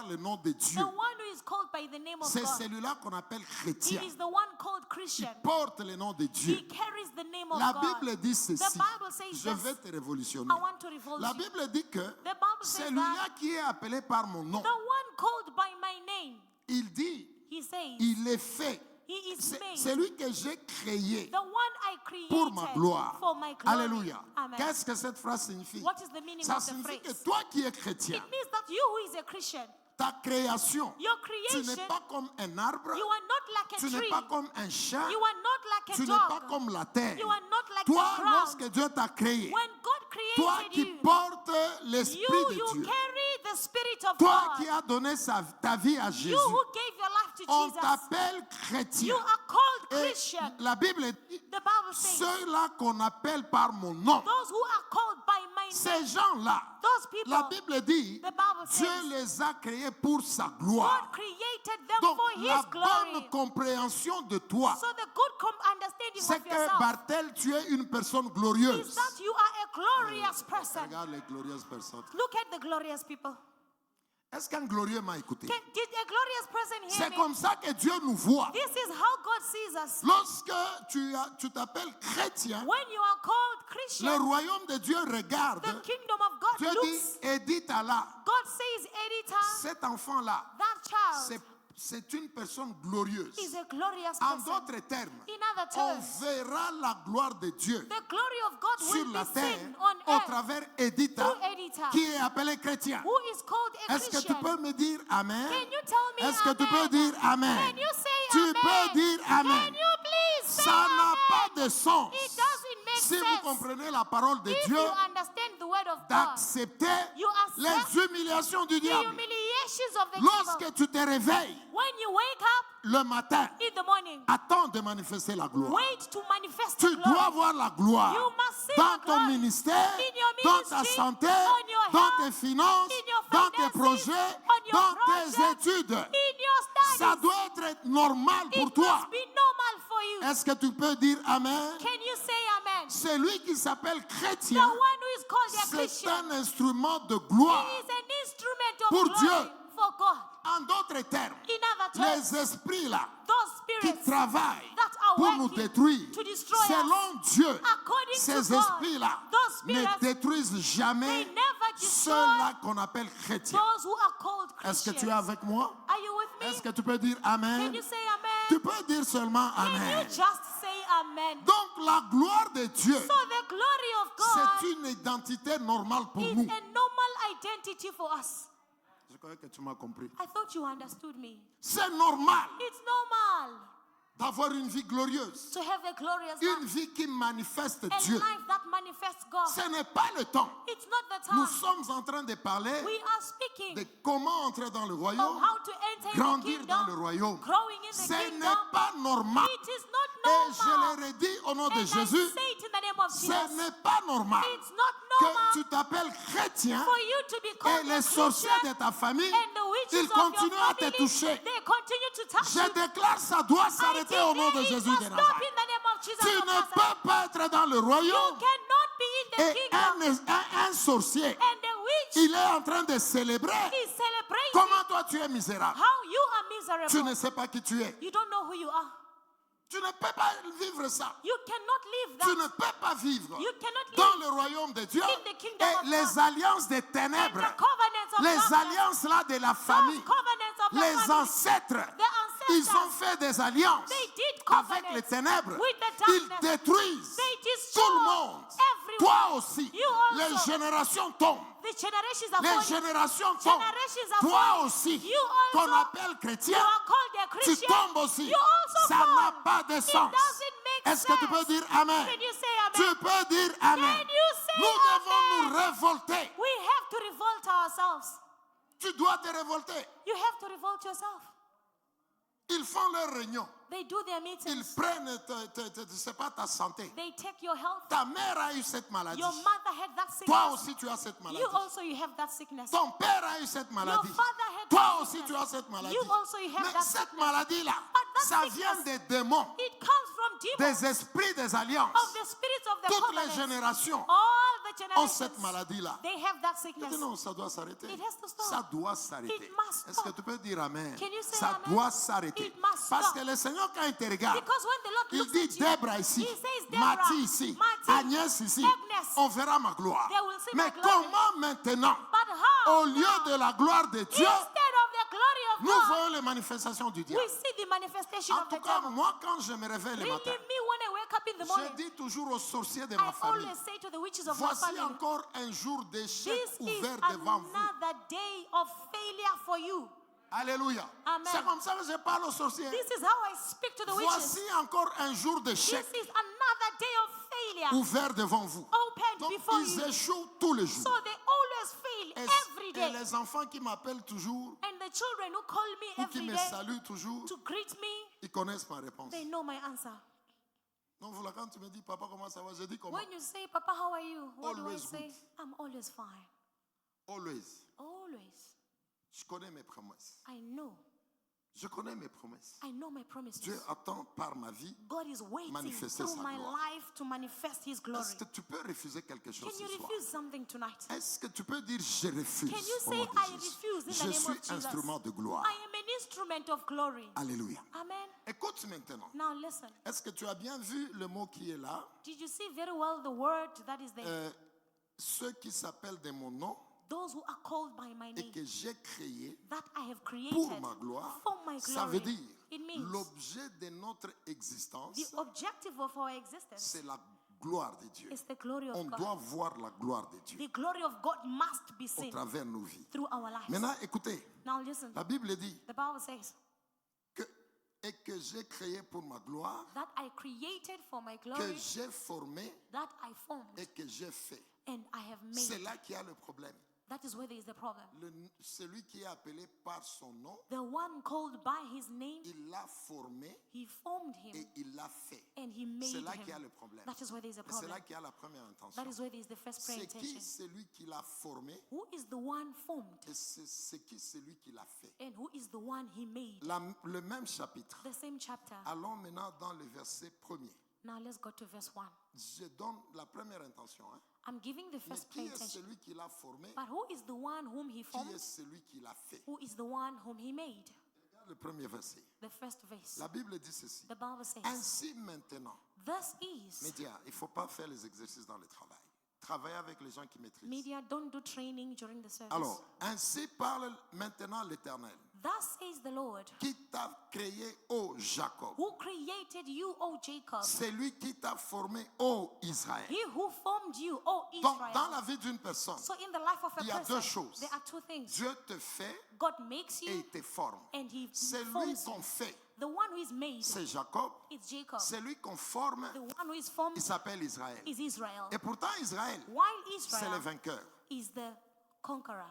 par le nom de Dieu, the one who is called by the name of c'est God, celui-là qu'on appelle he chrétien. is the one called Il Christian. porte le nom de He Dieu. carries the name of La God. Bible dit ceci. The Bible says Je vais this. te révolutionner. I want to revolt La you. Bible dit que The Bible says celui-là that qui est appelé par mon nom, the one called by my name, il dit, he says, il est fait. he is C'est made. celui que j'ai créé The one I created pour ma gloire. for my glory. Alléluia. Amen. Qu'est-ce que cette phrase signifie? What is the meaning Ça of the signifie que phrase? toi qui es chrétien, It means that you who is a Christian, ta création, your tu n'es creation, pas comme un arbre, you are not like tu a n'es tree. pas comme un chat, You are not like tu a n'es pas dog. comme la terre. You are not like Toi, the ground. lorsque Dieu t'a créé, When God toi created qui you, portes l'Esprit de you Dieu, carry the Spirit of toi God. qui as donné ta vie à Jésus, You who gave your life to on Jesus. t'appelle You chrétien. are called Et Christian. la Bible dit, The Bible says, ceux-là qu'on appelle par mon nom, those who are called by my ces name, gens-là, those people, la Bible dit, the Bible Dieu says, les a créés pour sa gloire. God created them Donc, for la His glory. bonne compréhension de toi, So the good understanding c'est of que yourself Barthel, tu es une personne is glorieuse. that you are a glorious person. Regarde les glorieuses personnes. Look at the glorious people. Est-ce qu'un glorieux m'a écouté? Did a glorious person hear C'est me? comme ça que Dieu nous voit. This is how God sees us. Lorsque tu t'appelles chrétien, When you are called le Christian, royaume de Dieu regarde. the kingdom of God Dieu looks. dit, Edith Allah, God says, Edita, cet enfant-là, that child c'est une personne glorieuse. is a glorious En person. d'autres termes, In other on terms, verra la gloire de Dieu the glory of God sur will la be terre seen on au earth travers Editha, through Edita, qui est appelé chrétien. who is called a Est-ce que tu Christian. peux me dire Amen? Can you tell me Est-ce que tu peux amen? dire Amen? Can you say Tu amen? peux dire Amen. Can you please say Ça n'a amen? pas de sens. It doesn't make Si vous sense. comprenez la parole de If Dieu, you understand the word of God, d'accepter you accept les humiliations du the diable. humiliations of the Lorsque devil. tu te réveilles When you wake up le matin, in the morning, attends de manifester la gloire. wait to manifest Tu the glory. dois voir la gloire You must see dans the ton glory ministère, in your dans ta ministry, santé, on your dans health, tes finances, in your dans tes finances, projets, on your dans tes projects, études. in your studies. Ça doit être normal pour It toi. must be normal for you. Est-ce que tu peux dire Amen? Can you say amen? Celui qui s'appelle The chrétien, one who is called a c'est Christian, un instrument de gloire. he is an instrument of Pour glory Dieu. for God. En d'autres termes, In other terms, les esprits là those qui spirits travaillent that are pour nous working détruire, to destroy selon Dieu, according ces to God, esprits-là those ne spirits, détruisent jamais they never destroy ceux-là qu'on appelle chrétiens. those who are called Est-ce que Christians. tu es avec moi? Are you with me? Est-ce que tu peux dire Can Amen? you say amen? Tu peux dire seulement Can you Amen. just say amen? Donc la gloire de Dieu, So the glory of c'est God une identité normale pour is nous. a normal identity for us. Je crois que tu m'as compris. I thought you understood me. C'est normal It's normal d'avoir une vie glorieuse, to have a glorious une life, vie qui manifeste a Dieu. life that manifests God. Ce n'est pas le temps. It's not the Nous time. sommes en train de parler We are speaking de comment entrer dans le of royaume, how to enter grandir the dans le kingdom, royaume. growing in the Ce kingdom. n'est pas normal. It is not Et je normal. le redis au nom de And I Jésus, say it in the name of ce Jesus. n'est pas normal It's not que normal tu t'appelles chrétien for you to be et called a les sorciers Christian de ta famille, and the witches ils of your continuent à te family, toucher. they continue to touch Je you. déclare, ça doit I s'arrêter au nom de declare it Jésus must de stop Nazareth. in the name of Jesus Tu of ne Nazareth. peux pas être dans le You royaume cannot be in the et kingdom un sorcier, and the witch il est en train de célébrer. is celebrating Comment toi tu es misérable? how you are Tu miserable. ne sais pas qui tu es. You don't know who you are. Tu ne peux pas vivre ça. You cannot live Tu that. ne peux pas vivre You cannot dans live le royaume de Dieu in the kingdom et of les God. alliances des And ténèbres, the covenants of les darkness, alliances là de la famille, those covenants of the les family, ancêtres, the ils ont ancestors, fait des alliances they did avec covenants les ténèbres. with the Ils darkness. détruisent They tout le destroy monde. everyone. Toi aussi, You also. les générations tombent. The generations are Les falling. générations tombent. Generations are Toi falling. aussi, You also. qu'on appelle You chrétien, are called a tu Christian. tombes aussi. You also Ça fall. n'a pas de It sens. doesn't make Est-ce que tu peux sense. dire Amen? Can you say Tu amen? peux dire Amen. Can you say Nous devons amen? nous révolter. We have to revolt ourselves. Tu dois te révolter. You have to revolt yourself. Ils font leur réunion. They do their Ils meetings. prennent, je sais pas, ta santé. They take your health. Ta mère a eu cette maladie. Your mother had that Toi sickness. aussi, tu as cette maladie. You also you have that sickness. Ton père a eu cette maladie. Your father had Toi that aussi, sickness. tu as cette maladie. You also you have Mais that cette sickness. maladie-là, But that ça sickness, vient des démons, It comes from demons, des esprits des alliances. of the spirits of the Toutes les covenants. générations All the ont cette generations, maladie-là. they have that Je dis sickness. non, ça doit s'arrêter. It has to stop. Ça doit s'arrêter. It must Est-ce que stop. tu peux dire Amen? Can you say Ça amen? doit s'arrêter. It must Parce stop. que le Seigneur, quand il te regarde, Because when the Lord il looks dit at you, Débra ici, He says, Deborah, Mathie ici, Mattie, Agnès ici, Agnes, on verra ma gloire. they will see Mais my glory. comment maintenant, But how? au lieu de la gloire de Dieu, Instead of the glory of nous God, voyons les manifestations du diable? we see the manifestation En of tout the cas, devil. moi, quand je me réveille le Really, matin, me, when I wake up in the je morning, dis toujours aux sorciers de I ma famille, always say to the witches of my voici family, encore un jour d'échec this is ouvert devant vous. another day of failure for you. Alléluia. Amen. C'est comme ça que je parle aux sorciers. This is how I speak to the witches. Voici encore un jour This d'échec is another day of failure ouvert devant vous. opened Donc, before ils you. échouent tous les jours. So they always fail every Et day. les enfants qui m'appellent toujours, And the children who call me ou qui every me day saluent toujours, to greet me, ils connaissent ma réponse. they know my answer. Donc voilà, quand tu me dis, papa, comment ça va? Je dis comment? When you say, Papa, how are you? What do I Always say? good. I'm always fine. Always. Always. Je connais mes promesses. I know. Je connais mes promesses. I know my promises. Dieu attend par ma vie. God is waiting manifester through sa my gloire. life to manifest His glory. Est-ce que tu peux refuser quelque chose Can you ce soir? refuse something tonight? Est-ce que tu peux dire je refuse Can you au say nom de I Jésus? refuse in Je the name suis of Jesus? instrument de gloire. I am an instrument of glory. Alléluia. Amen. Écoute maintenant. Now listen. Est-ce que tu as bien vu le mot qui est là? Did you see very well the word that is there? Ceux qui s'appellent de mon nom Those who are called by my et name, que j'ai créé that I have created pour ma gloire, for my ça glory. veut dire It means l'objet de notre existence, the objective of our existence c'est la gloire de Dieu. is the glory On of doit God. voir la gloire de Dieu The glory of God must be au seen travers de nos vies. through our lives. Maintenant, écoutez, Now listen. la Bible dit The Bible says que, et que j'ai créé pour ma gloire, that I created for my que glory, j'ai formé that I formed, et que j'ai fait. and I have C'est made. là qu'il y a le problème. That is where there is the problem. Celui qui est appelé par son nom, The one called by his name, il l'a formé he formed et him il l'a fait. and he made C'est là qu'il y a him. le problème. That is where there is a Et c'est là problem. qu'il y a la première intention. That is where there is the first prayer C'est qui intention. celui qui l'a formé Who is the one formed et c'est qui celui qui l'a fait. and who is the one he made? Le même chapitre. The same chapter. Allons maintenant dans le verset premier. Now let's go to verse 1. Je donne la première intention. Hein. I'm giving the Mais first qui prayer est intention. celui qui l'a formé? But who is the one whom he Qui est formed? celui qui l'a fait? Who is the one whom he made? Regarde le premier verset. The first verse. La Bible dit ceci. The Bible says, Ainsi maintenant, thus is. média, il ne faut pas faire les exercices dans le travail. Travaillez avec les gens qui maîtrisent. Media, don't do training during the service. Alors, ainsi parle maintenant l'Éternel, Thus says the Lord, qui t'a créé, ô Jacob. who created you, O Jacob. C'est lui qui t'a formé, ô Israël. He who formed you, O Donc, dans Israel. la vie d'une personne, So in the life of a il y a person, deux choses. there are two things. Dieu te fait God makes et you il te forme. and he C'est lui forms qu'on you. fait, The one who is made c'est Jacob. is Jacob. C'est lui qu'on forme, The one who is formed il s'appelle Israël. is Israel. Et pourtant, Israël, While c'est le Israel vainqueur. is the conqueror.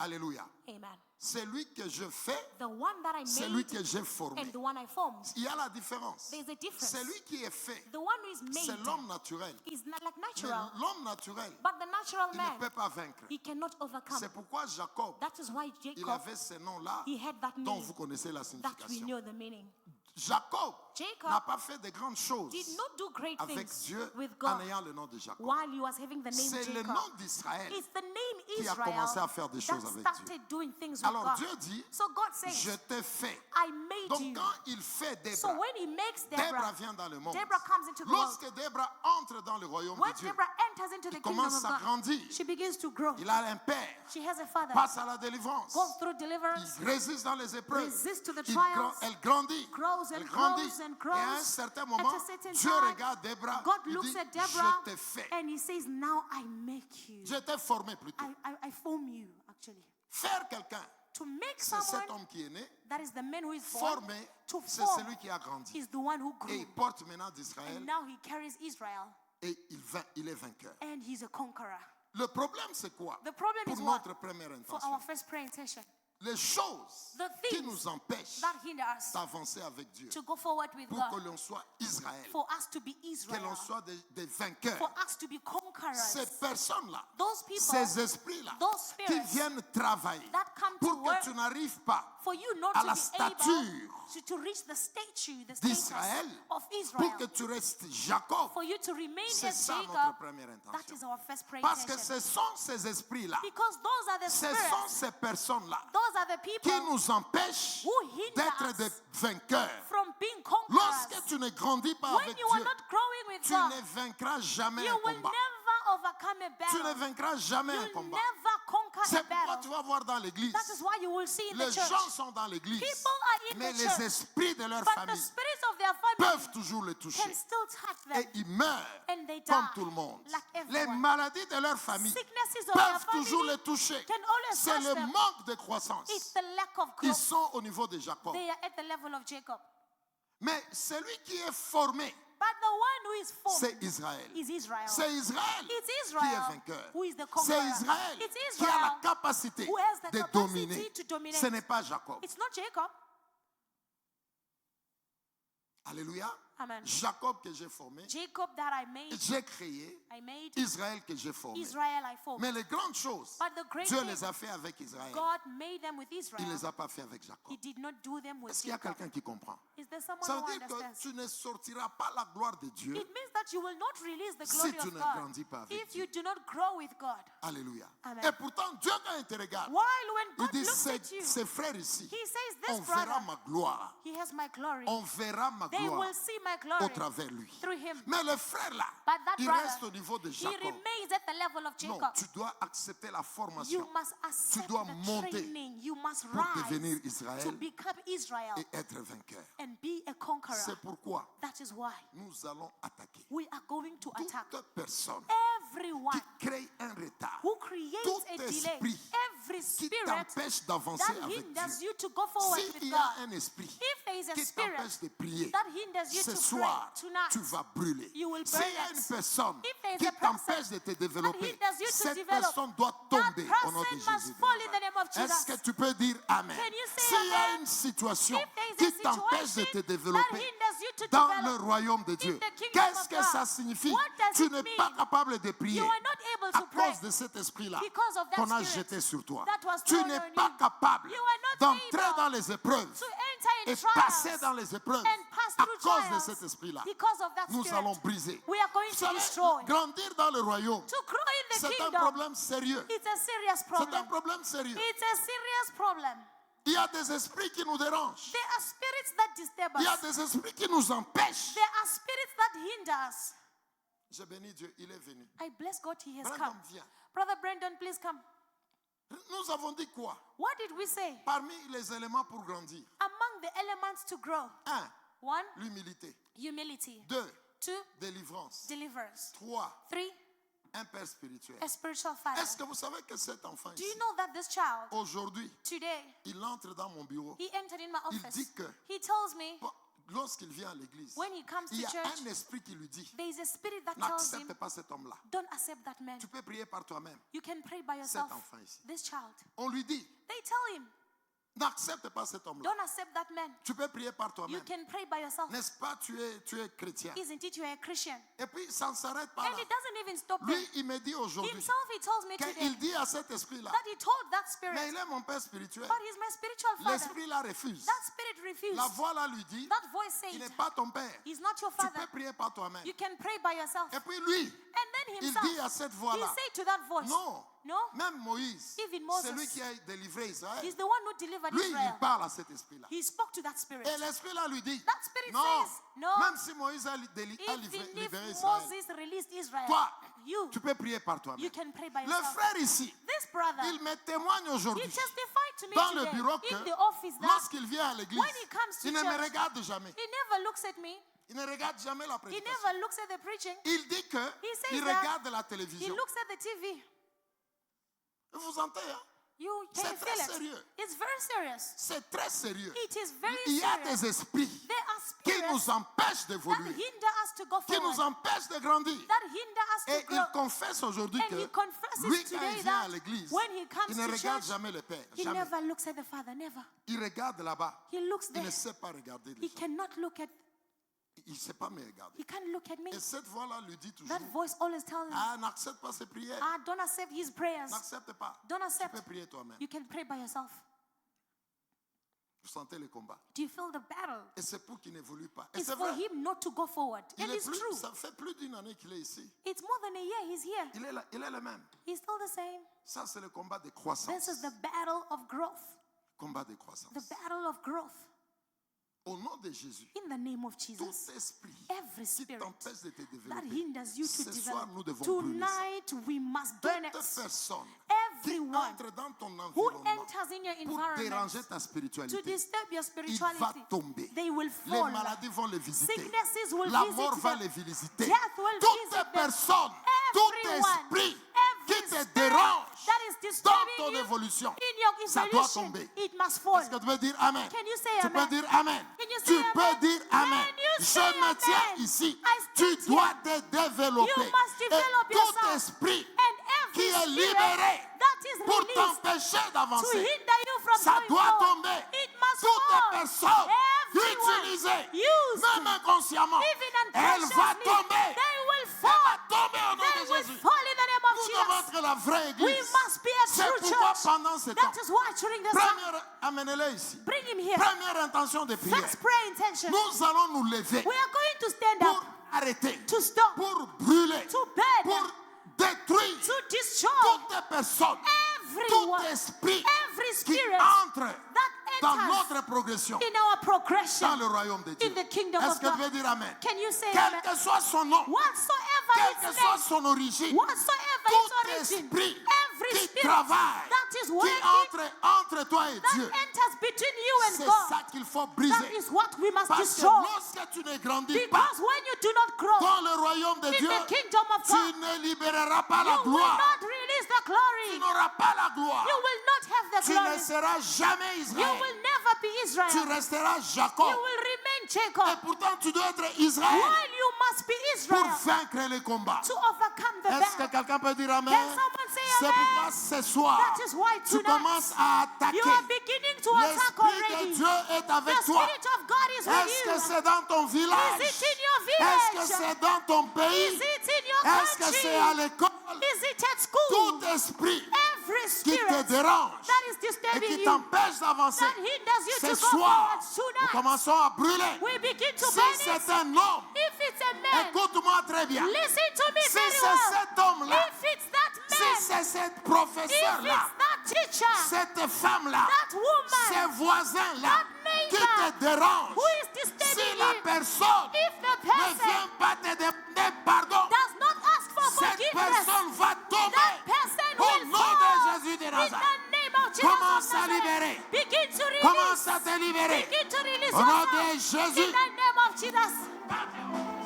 Alléluia. Amen. C'est lui que je fais, The one that I c'est lui made que j'ai formé. and the one I formed. Il y a la différence. There's a difference. C'est lui qui est fait, The one who is c'est made l'homme naturel. is not like Mais natural. l'homme naturel, But the natural il ne man, peut pas vaincre. he cannot overcome. C'est pourquoi Jacob, That is why il Jacob, avait ce nom-là he had that dont name vous connaissez la that we signification. know the meaning. Jacob Jacob n'a pas fait de grandes choses Did not do great avec things Dieu with en God ayant le nom de Jacob. while he was having the name C'est le Jacob. nom d'Israël. It's the name qui a Israel commencé à faire des that choses avec Dieu. started doing things with Alors God. Dieu dit, So God je says, t'ai fait. I made Donc you. quand il fait So Débra, when he makes Débra Deborah, vient dans le monde. Deborah comes into the world. Lorsque Débra entre dans le royaume When de Dieu, Deborah enters into the il kingdom commence of à God, grandir. she begins to grow. Il a un père, She has a father, passe à la délivrance. goes through deliverance, Il résiste dans les épreuves. resists to the Il trials, elle grandit. grows and Elle grandit. grows and Et grows. à un certain At moment, a certain Dieu time, regarde Débra. God Il looks dit, at Deborah je t'ai fait. and he says, now I make you. Je t'ai formé plutôt. I form you, actually. Faire quelqu'un, To make c'est cet someone, homme qui est né. that is the man who is born. Formé, To c'est form celui qui a grandi. is the one who Et grew. il porte maintenant d'Israël And now he carries Israel et il est vainqueur. and he's a conqueror. Le problème, c'est quoi? The problem Pour is what? notre première For intention. our first prayer intention, Les choses the qui things nous empêchent that hinder us d'avancer avec Dieu. to go forward with Pour que God, l'on soit Israël. for us to be Que Israel, l'on soit des vainqueurs. for us to be conquerors, ces conquerors. personnes-là, Those people, ces esprits-là, those qui spirits viennent travailler that come to pour que work tu n'arrives pas for you not à to la be stature able to reach the statue, the status d'Israël, of pour Israel. que tu restes Jacob. For you to remain C'est as ça notre Jacob, première that intention. is our first prayer Parce que intention. ce sont ces esprits-là, Because those are the ce sont spirits, ces personnes-là those are the qui people nous empêchent who hinder d'être us des vainqueurs. from being conquerors. Lorsque tu ne grandis pas When avec you are Dieu, not growing with tu God, ne vaincras jamais you un will combat. never overcome a Tu ne battle. vaincras jamais un You'll combat. never conquer a C'est pourquoi tu battle. vas voir dans l'église, That is why you will see in the les church. gens sont dans l'église, People are in mais the les church, esprits de leur but the famille spirits of their family peuvent toujours les toucher. can still touch Et them. ils meurent And they comme die tout le monde. like Les everyone. maladies de leur famille Sicknesses of their peuvent toujours family les toucher. can always C'est touch le them. manque de croissance. It's the lack of Ils growth. sont au niveau de Jacob. They are at the level of Jacob. Mais celui qui est formé, But the one who is formed c'est Israël. is Israel. C'est Israël It's qui est Israel vainqueur. who is the C'est conqueror. Israël It's qui a la Israel capacité who has the de capacity dominer. to dominate. Ce n'est pas Jacob. It's not Jacob. Alléluia. Amen. Jacob que j'ai formé, Jacob that I made, j'ai créé. I made. Israël que j'ai formé. Israel I formed. Mais les grandes choses, But the great Dieu things, les a fait avec Israël. God made them with Il Israel. ne les a pas fait avec Jacob. He did not do them with Est-ce qu'il y a Jacob. quelqu'un qui comprend? Is there someone Ça who veut dire que understands? tu ne sortiras pas la gloire de Dieu. It means that you will not release the Si glory tu of ne God grandis pas avec if Dieu. you do not grow with God. Alléluia. Amen. Et pourtant, Dieu quand il te regarde, While when il God dit, looks at you, ces frères ici, He says, on this verra brother, ma gloire. he has my glory. On verra ma They gloire will see my au glory travers lui. through him. Mais le frère là, But that il brother, reste au niveau de he Jacob. remains at the level of Non, Jacob. tu dois accepter la You formation must accept dois the monter training. You must pour rise devenir to Israël become Israel et être vainqueur. and be a conqueror. C'est pourquoi That is why nous allons attaquer we are going to attack toute personne everyone qui crée un retard, who creates tout a delay, esprit every qui spirit t'empêche d'avancer that avec hinders Dieu. you to go forward S'il with y a God. un esprit If there is a qui spirit t'empêche de prier, that hinders you ce to soir, pray tonight, tu vas brûler. you will S'il burn y a une it. personne If there is qui a person t'empêche de te développer, hinders you to cette develop, personne doit that tomber au nom de person must Jésus. de fall in the name of Nazareth. Est-ce que Jesus. tu peux dire Amen? Can you say S'il y a amen? une situation If there is qui a t'empêche de te situation that développer hinders you to dans le develop, royaume de Dieu, the kingdom qu'est-ce of que God, ça signifie? what does Tu it n'es mean? pas capable de prier you are not able à to pray cause de cet esprit-là because of that qu'on a spirit jeté sur toi. that was Tu thrown n'es on pas you. capable You are not d'entrer able dans les épreuves to enter in et trials passer dans les épreuves and pass à through cause de trials cet esprit-là. because of that Nous spirit. allons briser. We are going Vous to savez, destroy. grandir dans le royaume, To grow in the c'est un kingdom, problème sérieux. it's a serious C'est un problem. problème sérieux. It's a serious problem. Il y a des esprits qui nous dérangent. There are spirits that disturb Il y a us. des esprits qui nous empêchent. There are spirits that hinder us. J'ai béni Dieu, il est venu. I bless God he has Brandon, come. viens. Brother Brandon, please come. Nous avons dit quoi? What did we say? Parmi les éléments pour grandir. Among the elements to grow. 1. 1. L'humilité. Humility. 2. 2. Délivrance. Deliverance. 3. 3. Un père spirituel. A spiritual father. Est-ce que vous savez que cet enfant Do you ici, know that this child, aujourd'hui, today, il entre dans mon bureau. he entered in my Il office. dit que He tells me lorsqu'il vient à l'église, when he comes il y to a church, un esprit qui lui dit, there is a spirit that tells him, n'accepte pas cet homme-là. don't accept that man. Tu peux prier par toi-même. You can pray by yourself. enfant ici. This child. On lui dit, They tell him, n'accepte pas cet homme-là. don't accept that man. Tu peux prier par You toi-même. can pray by yourself. N'est-ce pas, tu es chrétien. Isn't it you are a Christian? Et puis, ça ne s'arrête pas And là. it doesn't even stop there. Lui, il me dit aujourd'hui Himself, he tells me today qu'il dit à cet esprit-là, that he told that mais spirit, il est mon père spirituel. but he's my spiritual father. L'esprit la refuse. That spirit refused. La voix là lui dit, That voice il n'est said, pas ton père. he's not your Tu peux father. prier par toi-même. You can pray by yourself. Et puis lui, And then il himself, dit à cette he voix-là, said to that voice, non, no, même Moïse, Even Moses, celui qui a délivré Israël, he's the one who delivered lui, il Israel. parle à cet esprit-là. He spoke to that spirit. Et l'esprit-là lui dit, That spirit non, says, no, même si Moïse a even libéré if Israël, Moses released Israel, toi, you tu peux prier par toi-même. you can pray by Le yourself. frère ici, This brother, il me témoigne he aujourd'hui testified to me dans le today bureau que in the office that lorsqu'il vient à l'église, when he comes to il ne me church, regarde jamais. he never looks at me. Il ne regarde jamais la He prédication. never looks at the preaching. Il dit que He says il that regarde la He télévision. looks at the TV. Vous entendez, hein? You C'est can très feel it. sérieux. It's very serious. C'est très sérieux. It is very Il y a serious. des esprits There are qui spirits nous empêchent that d'évoluer, hinder us to go qui nous forward, empêchent de grandir. that hinder us Et to il grow. confesse aujourd'hui And que he confesses lui, quand today il vient à that l'église, when he comes il ne to regarde church, jamais le Père. he Jamais. never looks at the Father, never. Il regarde là-bas. He looks Il there. ne sait pas regarder les He gens. cannot look at Il ne sait pas me regarder. He can't look at me. Et cette voix-là lui dit toujours, That voice always tells me, n'accepte pas ses prières. don't accept his prayers. N'accepte pas. Don't Tu accept. peux prier toi-même. You can pray by yourself. Vous sentez le combat. Do you feel the battle? Et c'est pour qu'il n'évolue pas. Et It's c'est for vrai. him not to go forward. And it's true. Ça fait plus d'une année qu'il est ici. It's more than a year he's here. Il est le même. He's still the same. Ça, c'est le combat de This croissance. is the battle of growth. Combat de croissance. The battle of growth. Au nom de Jésus, In the name of tout Jesus. esprit Every qui spirit t'empêche de te that développer, hinders you to ce soir, nous develop. devons brûler ça. Tonight we must burn Toute it. personne qui Everyone entre dans ton who environnement enters in your pour environment déranger ta to spiritualité, disturb your il va spirituality, tomber. they will Les fall. maladies vont les visiter. Sicknesses will La visit mort va them. les visiter. Death will Toute visit them. personne, tout Everyone, esprit qui every te spirit dérange that is dans disturbing ton you évolution, in your ça doit evolution, tomber. it must fall. Est-ce que tu peux dire Amen? Can you say Tu peux amen? dire Amen. Can you Tu say peux amen? dire Amen. Can you Je say me tiens amen? ici. I Tu stand dois here. te développer. You must Et develop tout yourself. esprit And qui every est spirit libéré that is pour released t'empêcher to d'avancer, hinder you from ça going doit forward, tomber. it must Toute fall. personne Everyone utilisée, used, même inconsciemment, even elle va unconsciously, tomber. they will Elle fall. va tomber au nom They de will Jésus. fall in the name of Nous devons Jesus. être la vraie We église. must be a C'est true pourquoi church. pendant ce temps, That is why during this time, première, amenez-le ici. bring him here. Première intention de prière. First prayer intention. Nous allons nous lever We are going to stand pour up, arrêter, to stop, pour brûler, to burn, pour détruire to destroy toute personne, tout everyone, esprit every qui spirit entre that dans enters notre progression in our dans progression le royaume de Dieu. in the kingdom Est-ce of que tu God. veux dire Amen? Can you say Quel amen? que soit son nom, Whatsoever quelle its que soit name, son origine, whatsoever tout its origin, esprit every qui spirit travaille, that is qui working, entre toi et that Dieu, enters between you and c'est God, ça qu'il faut that briser. is what we must Parce que destroy. lorsque tu ne grandis pas Because when you do not grow dans le royaume de in Dieu, the kingdom of tu God, ne libéreras pas la you will gloire. not release the Tu glory. n'auras pas la gloire. You will not have the Tu ne glory. seras jamais You Israël. will never be Tu Israel. resteras You Jacob. will remain Et Jacob. pourtant, tu dois être Israël While you must be pour Israel vaincre les combats. to overcome the Est-ce que battle. quelqu'un peut dire Amen? Can someone say C'est amen? pourquoi ce soir, That is why tu tonight commences à attaquer. you are beginning to attack L'Esprit de already. Dieu est The avec toi. Spirit of God is with Est-ce que you. c'est dans ton village? Is it in your Est-ce que village? c'est dans ton Is pays? it in your Est-ce que country? c'est à l'école? Is it at school? Tout esprit Every qui te spirit dérange that is et disturbing qui you, t'empêche d'avancer, that hinders you ce to go soir, forward nous tonight, commençons à brûler. we begin to Si burn c'est it. un homme, If it's a man, écoute-moi très bien. listen to me Si very c'est well. cet homme-là, If it's that si man, c'est cette if professeure-là, it's that teacher, cette femme-là, that woman, ces voisins-là that qui neighbor te dérangent, who is disturbing si la you, personne if the ne person vient pas te demander pardon, does not ask for cette forgiveness, personne va that tomber person au will nom fall. de Jésus de In Nazareth. the name of Jesus Commence of à Nazareth, libérer. begin to release. Commence à te libérer. Begin to release Au nom de yourself. Jésus. In the name of Jesus.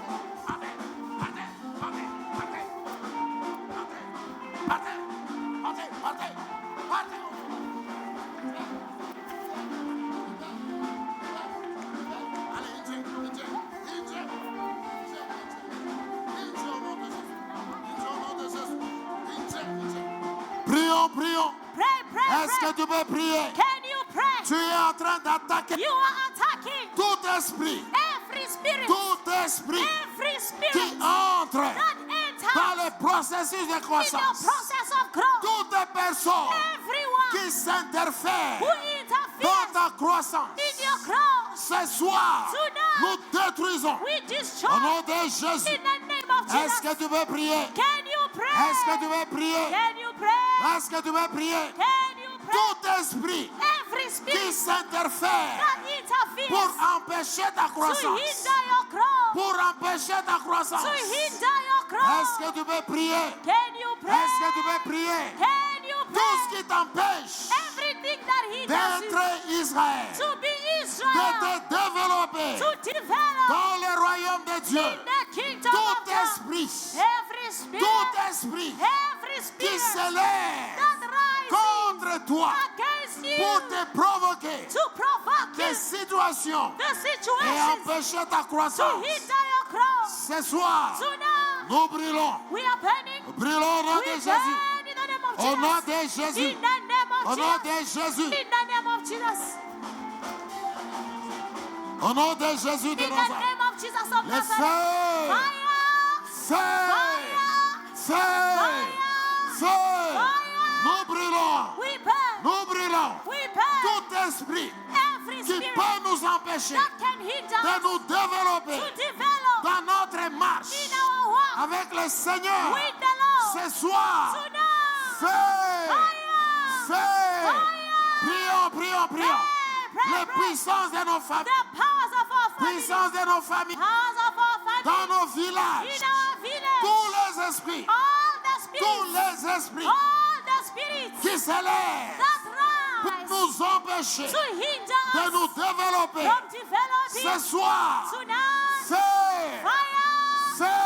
Prions, prions. Pray, pray, Est-ce que pray. tu peux prier? Can you pray? Tu es en train d'attaquer You are attacking tout esprit, every spirit, tout esprit every qui spirit entre that enters dans le processus de in your croissance. process of growth. Toute personne Everyone qui s'interfère who dans interferes ta croissance. in your growth, Ce soir, Tonight, nous détruisons we au destroy nom de Jésus. in the name of Est-ce Jesus. que tu veux prier? Can you pray? Est-ce que tu veux prier? Can you pray? Est-ce que tu veux prier? Can you pray? Tout esprit Every qui spirit s'interfère that interferes pour empêcher ta to croissance, hinder your growth, pour empêcher ta croissance. to hinder your Est-ce que growth. tu peux prier? Can you pray? Est-ce que tu peux prier? Can you Tout pray? ce qui t'empêche Everything that hinders you d'être Israël, to be de Israel, te développer to develop dans le royaume de Dieu. in the kingdom of Tout God. esprit, Every spirit, tout esprit every qui spirit s'élève that rises contre toi against you pour te provoquer to provoke des you, situations the et situations empêcher ta to croissance. hinder your growth. Ce soir, Tonight, nous brûlons. we are burning. Nous brûlons au nom We de Jésus. burn in the name of Au nom Jesus. de Jésus. In the name Au of nom Jesus. de Jésus. In the name of Jesus. Au nom de Jésus de In the Nazareth. name of Jesus of Le Nazareth. feu. Fire. Feu. Feu. Nous brûlons. We burn. Nous brûlons. We burn. Tout esprit Every qui spirit peut nous empêcher that can hinder de us nous développer to develop dans notre marche in our walk avec le Seigneur with the Lord. ce soir. Tonight. Feu. Feu. Prions, prions, prions. Pray, Les pray. puissances de nos familles. The powers of our family. Puissance de nos familles. Powers of our family. Dans nos villages. In our village. Tous les esprits. All the Tous spirits. les esprits All the spirits qui s'élèvent that pour rise nous empêcher to hinder de us nous développer from developing ce soir. tonight. Feu. Fire. Feu.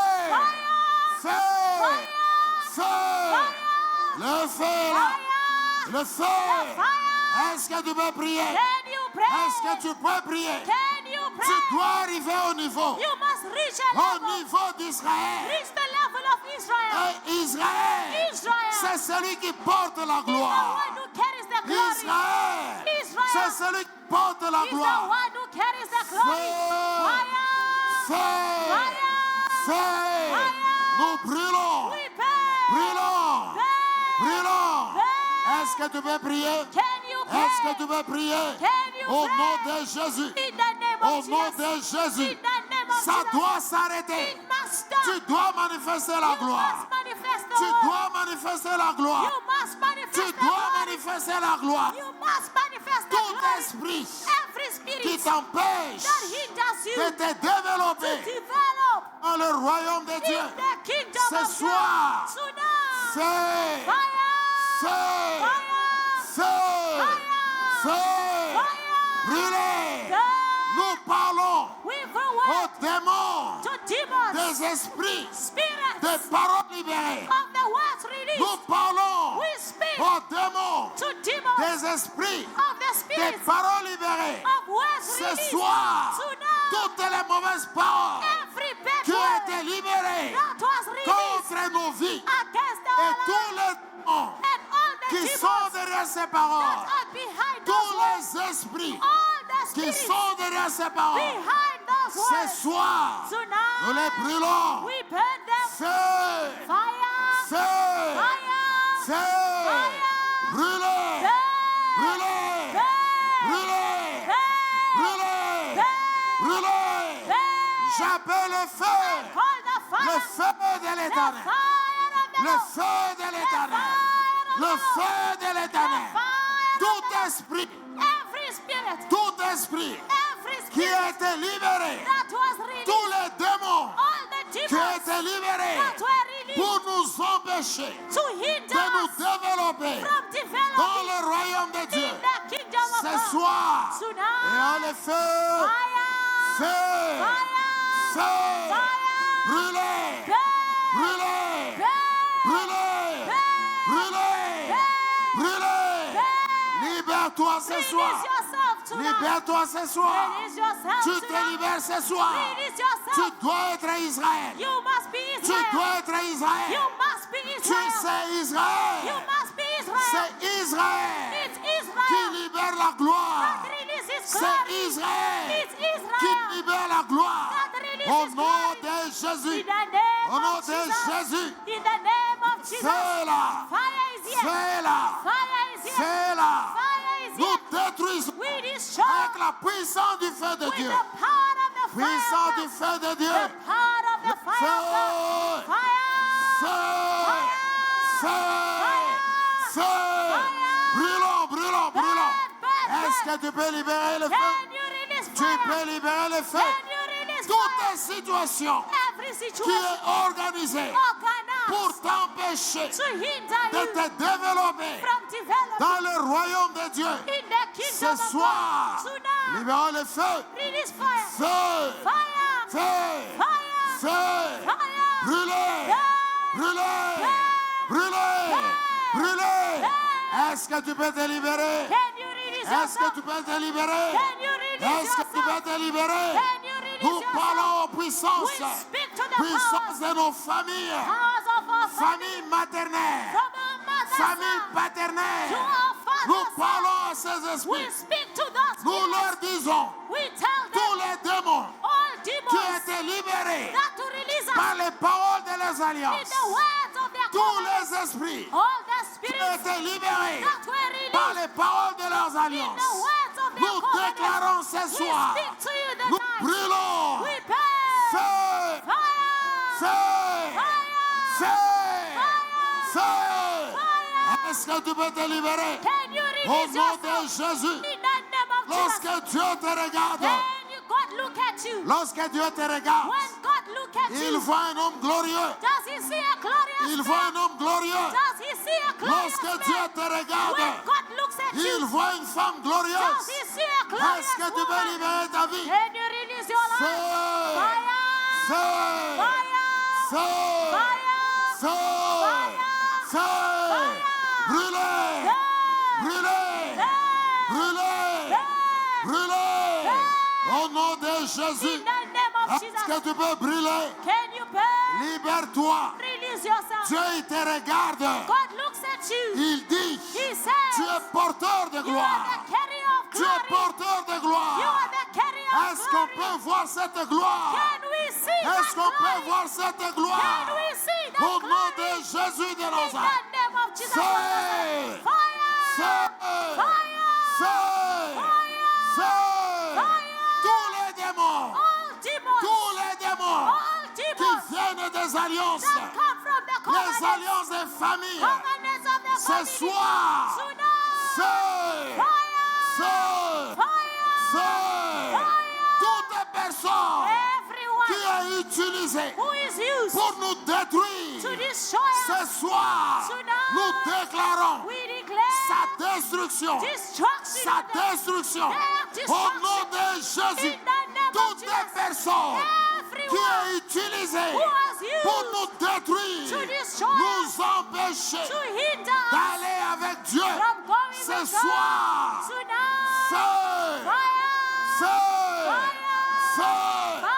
Feu. Feu. Le feu là. Le feu. Est-ce que tu peux prier? Can you pray? Est-ce que tu peux prier? Can you pray? Tu dois arriver au niveau. You must reach a Au level. niveau d'Israël. Reach the level of Israel. Et Israël, Israel. c'est celui qui porte la He's the gloire. one who carries the glory. Israël, Israel. c'est celui qui porte la He's the gloire. one who carries the glory. Feu. Fire. Feu. Feu. Nous brûlons. We burn. Brûlons. Burn. Brûlons. Burn. Est-ce que tu peux prier? Can you pray? Est-ce que tu peux prier? Can you Au pray? nom de Jésus. In the name Au of nom Jesus. de Jésus. In the name of Ça Jesus. doit s'arrêter. It must stop. Tu dois manifester la You gloire. must manifest the Tu word. dois manifester la gloire. You must manifest Tu the dois word. manifester la gloire. You must manifest the Tout glory. esprit Every spirit qui t'empêche that hinders you de te développer develop dans le royaume de Dieu. in the kingdom Ce of soir, God. Tonight. feu, Fire. feu, Fire. feu, feu, Fire. brûlez. Burn. Nous parlons We aux forward démons to demons. des esprits, Spirits des paroles libérées. of the words released. Nous parlons We speak aux démons to demons des esprits, of the des spirits paroles libérées. of words Ce released. soir, Tonight. toutes les mauvaises paroles Every bad qui ont word été libérées that was released contre nos vies against et our tous lives les démons and all the qui demons sont derrière ces that paroles, are behind those words, tous les esprits all the qui spirits sont derrière ces paroles, behind those ce words. soir, nous les Tonight, brûlons. we burn them. Feu, Fire, feu, fire, feu, brûlez, burn, brûlez, burn, brûlez, burn, brûlez, burn, brûlez. burn. J'appelle le feu, Call the fire, le feu de the l'éternel, fire of the le Lord, feu de l'éternel, le feu de the l'éternel. fire of Tout the Lord. esprit, Every spirit, tout esprit every qui spirit a été libéré, that was released, tous les démons all the qui ont demons été libérés that were released pour nous empêcher to de hinder nous us développer from dans developing le royaume de Dieu. in the kingdom of Ce God. soir, et Tonight, on le feu, fire, feu, fire, feu, fire, brûlez, burn, brûlez, burn, brûlez, brûlez, brûlez. Libère-toi ce soir. release yourself tonight. Libère-toi ce soir. Release yourself Tu te tonight. libères ce soir. Release Tu yourself. dois être Israël. You must be Tu Israel. dois être You Israël. must be Tu Israel. sais You Israël. must be Israel. C'est Israël It's qui Israel libère la gloire. that releases C'est glory. Israël It's qui Israel libère la gloire. that releases Au nom glory. de Jésus. In the name Au nom of de Jesus. Jésus. In the name of Jesus. Fais-la. Fire is here. Fais-la. Fire is here. Fais-la. Fire is Nous here. détruisons We destroy avec la puissance du feu de with Dieu. the power of the fire. Puissance of du God. feu de The Dieu. power of the fire of God. Feu. Fire. Feu. Feu. Feu. Brûlons, brûlons, brûlons. Est-ce que tu peux libérer le feu? Can you release Tu fire? peux libérer le feu. Can you release Toute fire? situation Every qui situation est organisée pour organized t'empêcher to hinder de you te développer from developing dans le royaume de Dieu. in the kingdom Ce of soir, God. Tonight, libérons le feu. release fire. Feu. Fire. Feu. Fire. Feu. Fire. Brûlez. Brûlez. Brûlez. Brûlez. Est-ce que tu peux te libérer? Can you release Est-ce que yourself? tu peux te libérer? Can you release Est-ce que tu peux yourself? te libérer? Can you release Nous yourself? parlons aux puissances. We speak to the Puissance de nos familles. powers of our family, Famille maternelle. from our mother's Famille house paternelle. to our Nous father's house. parlons à ces We esprits. speak to those Nous spirits. leur disons, We tell tous them les démons all qui demons étaient les paroles de leurs in alliances, the words of their tous covenants, les esprits all the ont spirits été libérés that were par released les paroles de leurs in the alliances. words of their Nous covenants. déclarons ce We soir, speak to you nous tonight. brûlons We burn feu, fire, feu, fire, feu, feu. fire. Est-ce que tu peux te libérer Can you au release nom de yourself Jésus? in the name of Jesus? Lorsque Dieu te regarde, When you, God look at you, lorsque Dieu te regarde, when God look at il you, voit un homme glorieux. does he see a glorious Il voit man? un homme glorieux. Does he see a glorious Lorsque Dieu man? te When regarde, God looks at il you, voit une femme does glorieuse. he see a glorious Est-ce que tu peux woman? libérer ta vie? Can you release your life? Feu, Fire! feu, Fire! feu, Fire! feu, feu. Brûlez, brûlez, brûlez, brûlez. Au nom de Jésus, In the name of est-ce que Jesus, tu peux brûler? can you burn? Libère-toi. Release yourself. Dieu, il te regarde. God looks at you. Il dit, He tu says, es porteur de you are gloire. the carrier of Tu es glory. porteur de You are gloire. the carrier of Est-ce qu'on glory. peut voir cette gloire? Can we see Est-ce that qu'on peut glory? voir cette Can gloire? we see that Au nom glory? de Jésus de In the Nazareth. name of Jesus. Feu! Fire! Feu! Feu! Feu! Tous les démons, All demons, tous les démons all qui demons viennent des alliances, that come from the les covenants, alliances des familles, covenants of the ce family. soir, Tonight, feu! fire! Feu! Fire! Feu! Toute personne qui Everyone est utilisée who is used pour nous détruire, to destroy us, ce soir, Tonight, nous déclarons we declare sa destruction, destruction sa of them. destruction. Their Au destruction. nom de Jésus, In the name of toute Jesus. personne qui Everyone est utilisée who was used pour nous détruire, to destroy nous empêcher to hinder us d'aller avec Dieu from going ce with soir. God tonight. Feu! Fire! Feu! Fire! Feu! Fire!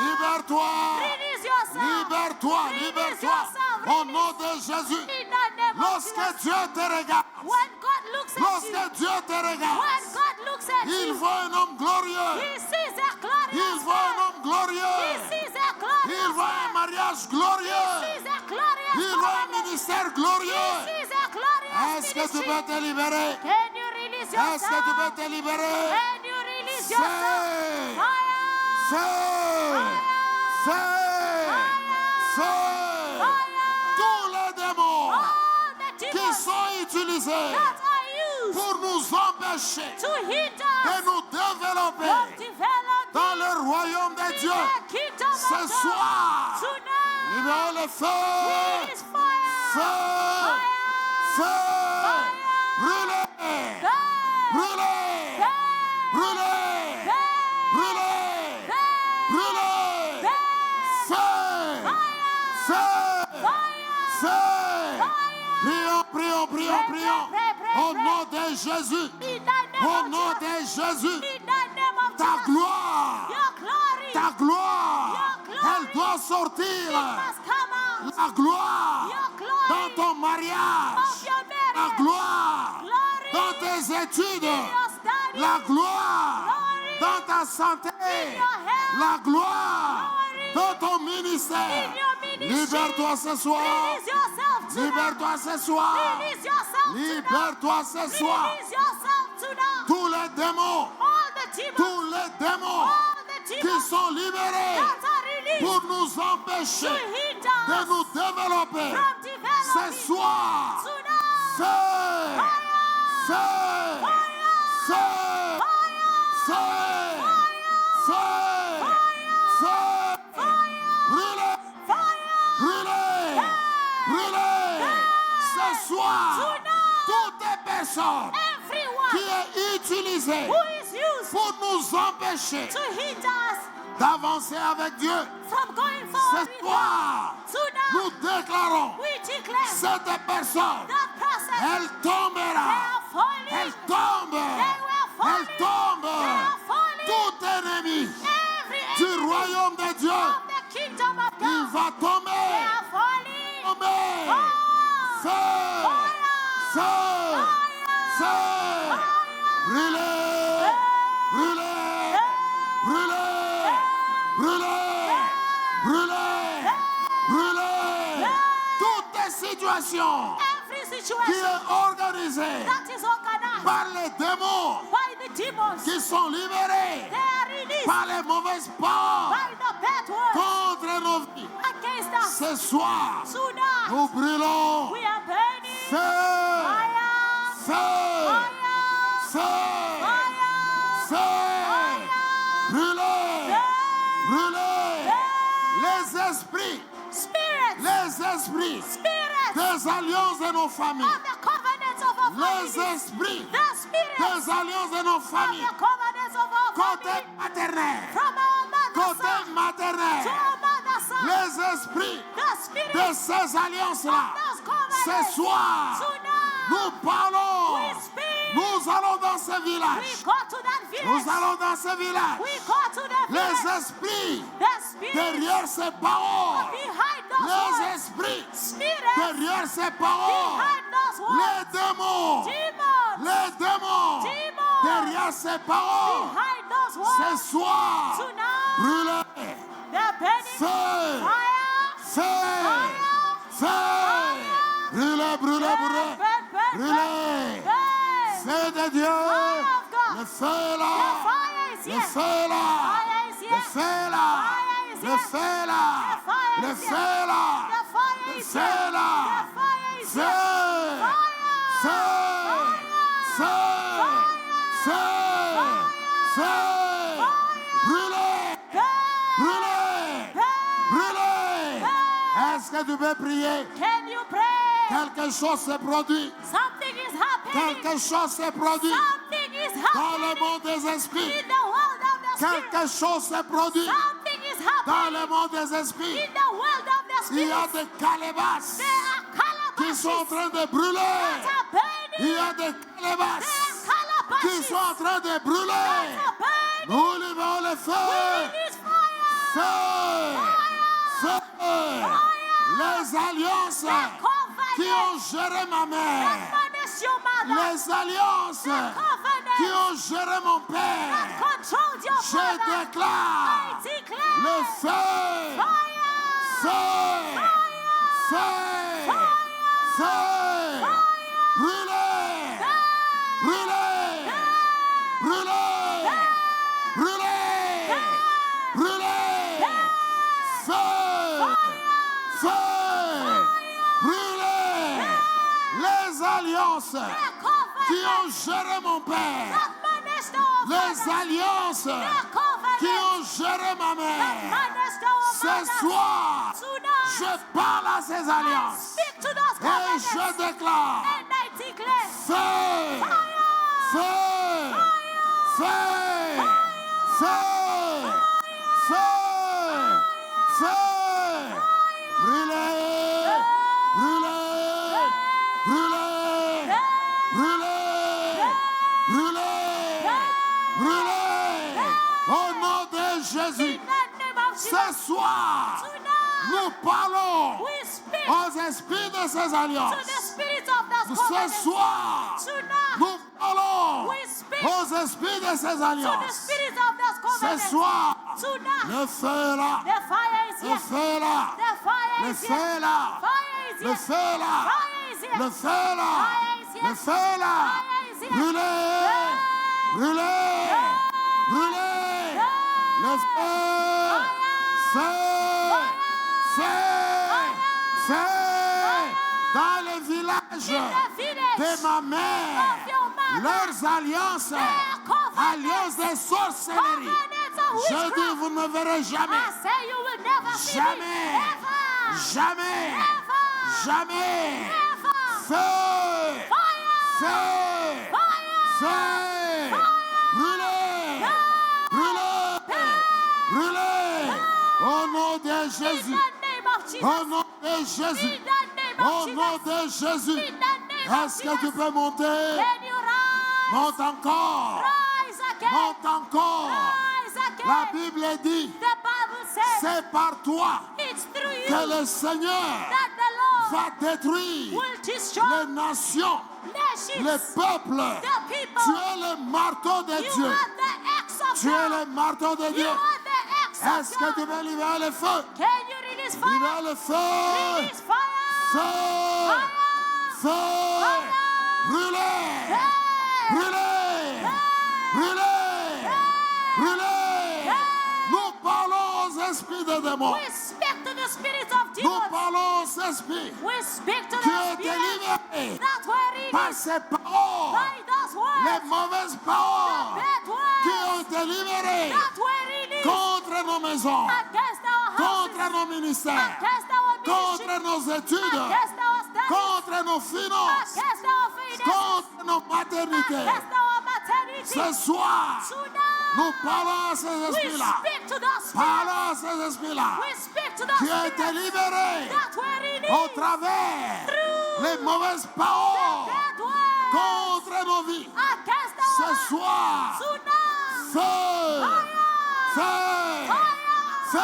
Libère-toi! Release yourself. Libère-toi! Release Libère-toi! yourself. Au nom de Jésus, In the name of lorsque Jesus. Dieu te regarde, When God looks at you, lorsque Dieu te when regarde, God looks at il you, voit un homme glorieux, He sees a il glorious voit un man. homme glorieux, He sees a glorious il voit un man. mariage He glorieux, sees a glorious il voit un covenant. ministère He glorieux. sees a glorious Est-ce que tu ministry. peux te libérer? Can you release Est-ce que tu yourself? peux te libérer? Can you release yourself? Feu! Fire! Feu! Feu! Feu! Tous les démons All the qui demons sont utilisés that are used pour nous empêcher to hinder de us nous développer from developing dans le royaume de Dieu. the kingdom of Ce God. soir, Tonight, libérez le feu! release fire! Feu! Feu! Brûlez! Brûlez! Brûlez! Brûlez! Brûlez! Feu! Feu! Feu! Prions, prions, prions, prions. Au nom de Jésus. In the name Au of nom Jesus. de Jésus. In the name of Ta Jesus. gloire. Your glory Ta gloire. Your glory. Elle doit sortir. must come out. La gloire. Your glory Dans ton mariage. of your La marriage. gloire. Glory Dans tes études. in your studies. La gloire. Glory Dans ta santé. in your health. La gloire. Glory Dans ton ministère. in your ministry. Libère-toi ce soir. Release yourself tonight. Libère-toi ce soir. Release yourself tonight. Libère-toi ce soir. Release yourself tonight. Tous les démons. All the demons. Tous les démons All the qui demons sont libérés that are released pour nous to empêcher hinder de us nous développer. from developing Ce soir, tonight. feu, feu, feu, feu, feu, feu, brûlez, brûlez, brûlez. Ce soir, toute personne qui Everyone est utilisée who is used pour nous empêcher to hinder us d'avancer avec Dieu. from going forward Ce with soir, God. Tonight, nous déclarons, we declare cette personne, that person, elle they tombera. are falling. Elle tombe. They were falling. Elle tombe. They are falling. Tout ennemi Every du enemy royaume de Dieu, of the kingdom of il God, va they tomber. are falling. Tomber. Fire! Feu. Feu. Feu. Brûlez. Brûlez. Brûlez. Brûlez. Brûlez. situation Every qui situation est organisée that is organized par les démons by the demons, qui sont libérés they are released par les mauvaises paroles by the bad words contre nos vies. against us. Ce soir, Tonight, nous brûlons. we are burning Feu! fire, Feu! fire, Feu! fire, Feu! Brûlez! Brûlez! Les esprits! spirit, Les esprits spirit des alliances de nos familles! of the covenants of our Les families, esprits the spirit des alliances de nos of familles! the covenants of our Côté family, maternel! from our mother's Côté side to maternel! our mother's side, Les esprits the spirit de ces alliances-là! of those covenants. Ce soir, Tonight, nous parlons! we speak. Nous allons dans ce We village! go to that Nous village. allons dans ce village! We go to the Les village. esprits The spirit derrière ces paroles! behind those Les words. esprits Spirit derrière ces paroles! behind those words. Les démons! Demons Les démons Demons derrière ces paroles! behind those Ce words. soir, Tonight, brûlez! they're burning Feu! fire. Feu! Feu! Brûlez, brûlez, brûlez! Brûlez! Feu de Dieu! Le feu est là! The fire is Le here. feu est là! Fire is Le here. feu est là! Fire is Le here. feu est là! Fire Le is feu here. est là! The fire Le is feu here. est là! The fire is Feu! here. Feu! Feu! Feu! Feu! Brûlez! Brûlez! Brûlez! Est-ce que tu peux prier? Can you pray? Quelque chose se produit. Something is happening. Quelque chose se produit Something is dans le happening monde des esprits. in the world of the spirit. Quelque chose se produit Something is dans happening le monde des esprits. in the world of the Il y a spirit. des calebasses There are qui sont en calabashes train de that brûler. are Il y burning. a des There calebasses are qui calabashes sont en train de that brûler. are burning. Nous libérons le We feu. release fire. Feu. Feu. Les alliances qui ont géré ma mère. Punish your mother. Les alliances qui Covenant ont géré mon père. controls your Je father. déclare I declare le feu. fire. Feu. Feu. Feu. Brûlez. Brûlez. Brûlez. Brûlez. Brûlez. Feu. Feu. Brûlez. Les alliances qui ont géré mon père. Les alliances qui ont géré ma mère. Ce soir, je parle à ces alliances et je déclare feu, feu, feu, feu, feu, feu, brûlez, brûlez, brûlez, brûlez, brûlez, brûlez, au nom de Jésus. Ce soir, nous parlons aux esprits de ces alliances. Ce soir, nous parlons aux esprits de ces alliances. Ce soir, le feu est là, le feu est là, le feu est là, le feu est là, le feu est là, le feu est là. Brûlez, brûlez, brûlez, le feu, feu, feu, feu, dans les villages de ma mère, leurs alliances, alliances de sorcellerie. Je dis, vous ne verrez jamais, jamais, jamais, jamais. Feu, feu, feu, brûlez, brûlez, brûlez, au nom de Jésus, au nom de Jésus, au nom de Jésus. Est-ce que tu peux monter? Monte encore, monte encore. La Bible dit, c'est par toi que le Seigneur va détruire les nations, les peuples. Tu es le marteau de Dieu. Tu es le marteau de Dieu. Est-ce que tu veux libérer le feu? Libère le feu. Feu! Feu! Brûlez! Brûlez! Brûlez! Brûlez! Nous parlons aux esprits de démons. We speak to the spirits of Nous demons. parlons aux esprits We speak to qui the ont été spirits libérés that were par released ces paroles, by those words. les mauvaises paroles Bad qui words ont été libérées that were released contre nos maisons, against our houses, contre nos ministères, against our ministry, contre nos études, against our studies, contre nos finances, against our finances, contre nos maternités. against our maternity. Ce soir, Tonight, nous parlons à ces we esprits-là. speak to those spirits. Parlons à ces esprits-là We speak to those qui ont été spirits libérés that were released au travers les mauvaises paroles bad words contre nos vies. against our Ce lives. soir, Tonight, feu, feu, feu,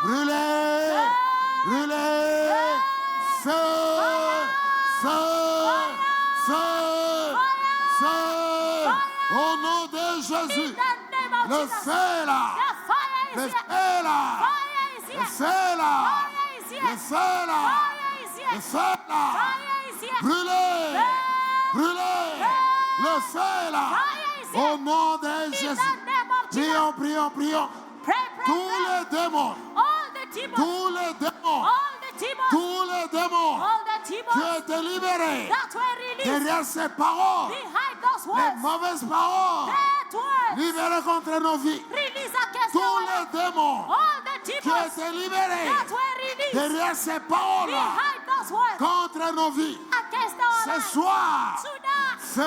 brûlez, brûlez, feu, feu, feu, feu, au nom de Jésus. in the name of Le Jesus, feu là, the fire le is here. feu là, Fire is le here. feu là, Fire is le here. feu là, Fire is le here. feu là, Fire is here. brûlez, brûlez, le feu là, Fire is au here. nom de In Jésus. the name of Jesus. Prions, prions, prions. Pray, pray, Tous pray. les démons, All the demons, tous les démons, all the demons, tous les démons all the qui demons ont été libérés that were released derrière ces paroles, behind those les words, mauvaises paroles, bad words, libérées contre nos vies. release against Tous our les lives. démons All the qui ont demons été libérés that were released derrière ces paroles behind those words contre nos vies. against our Ce lives. soir, Tonight, feu,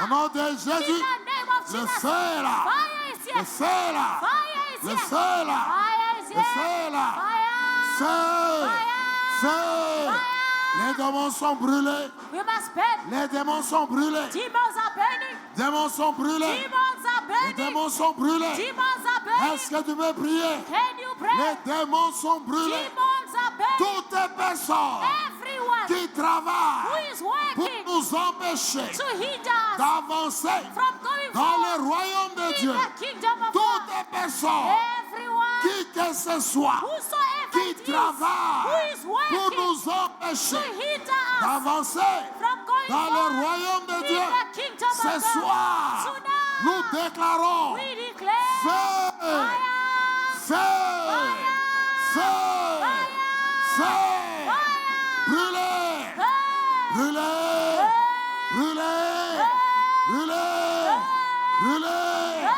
au nom de in Jésus, the name of le Jesus, feu là, fire is le here. feu là, Fire is le here. feu là, Fire is le here. feu là, Fire. feu, Fire. feu. Les démons sont brûlés, We must burn. les démons sont brûlés, Demons are burning. démons sont brûlés, Demons are les burning. démons sont brûlés. Demons are burning. Est-ce que tu peux prier? Can you pray? Les démons sont brûlés. Demons are burning. Toutes les personnes Everyone qui who travaillent is pour working nous empêcher to hinder us d'avancer from going dans forward le royaume de in Dieu. the kingdom of Toutes God. les personnes, Everyone qui que ce soit, whosoever qui it is who travaillent is pour working nous to empêcher hinder us d'avancer from going dans le forward royaume de in Dieu. the kingdom of Ce God. soir, Tonight, nous déclarons we declare feu, fire, feu, feu, feu, brûlez, brûlez, brûlez, brûlez, brûlez,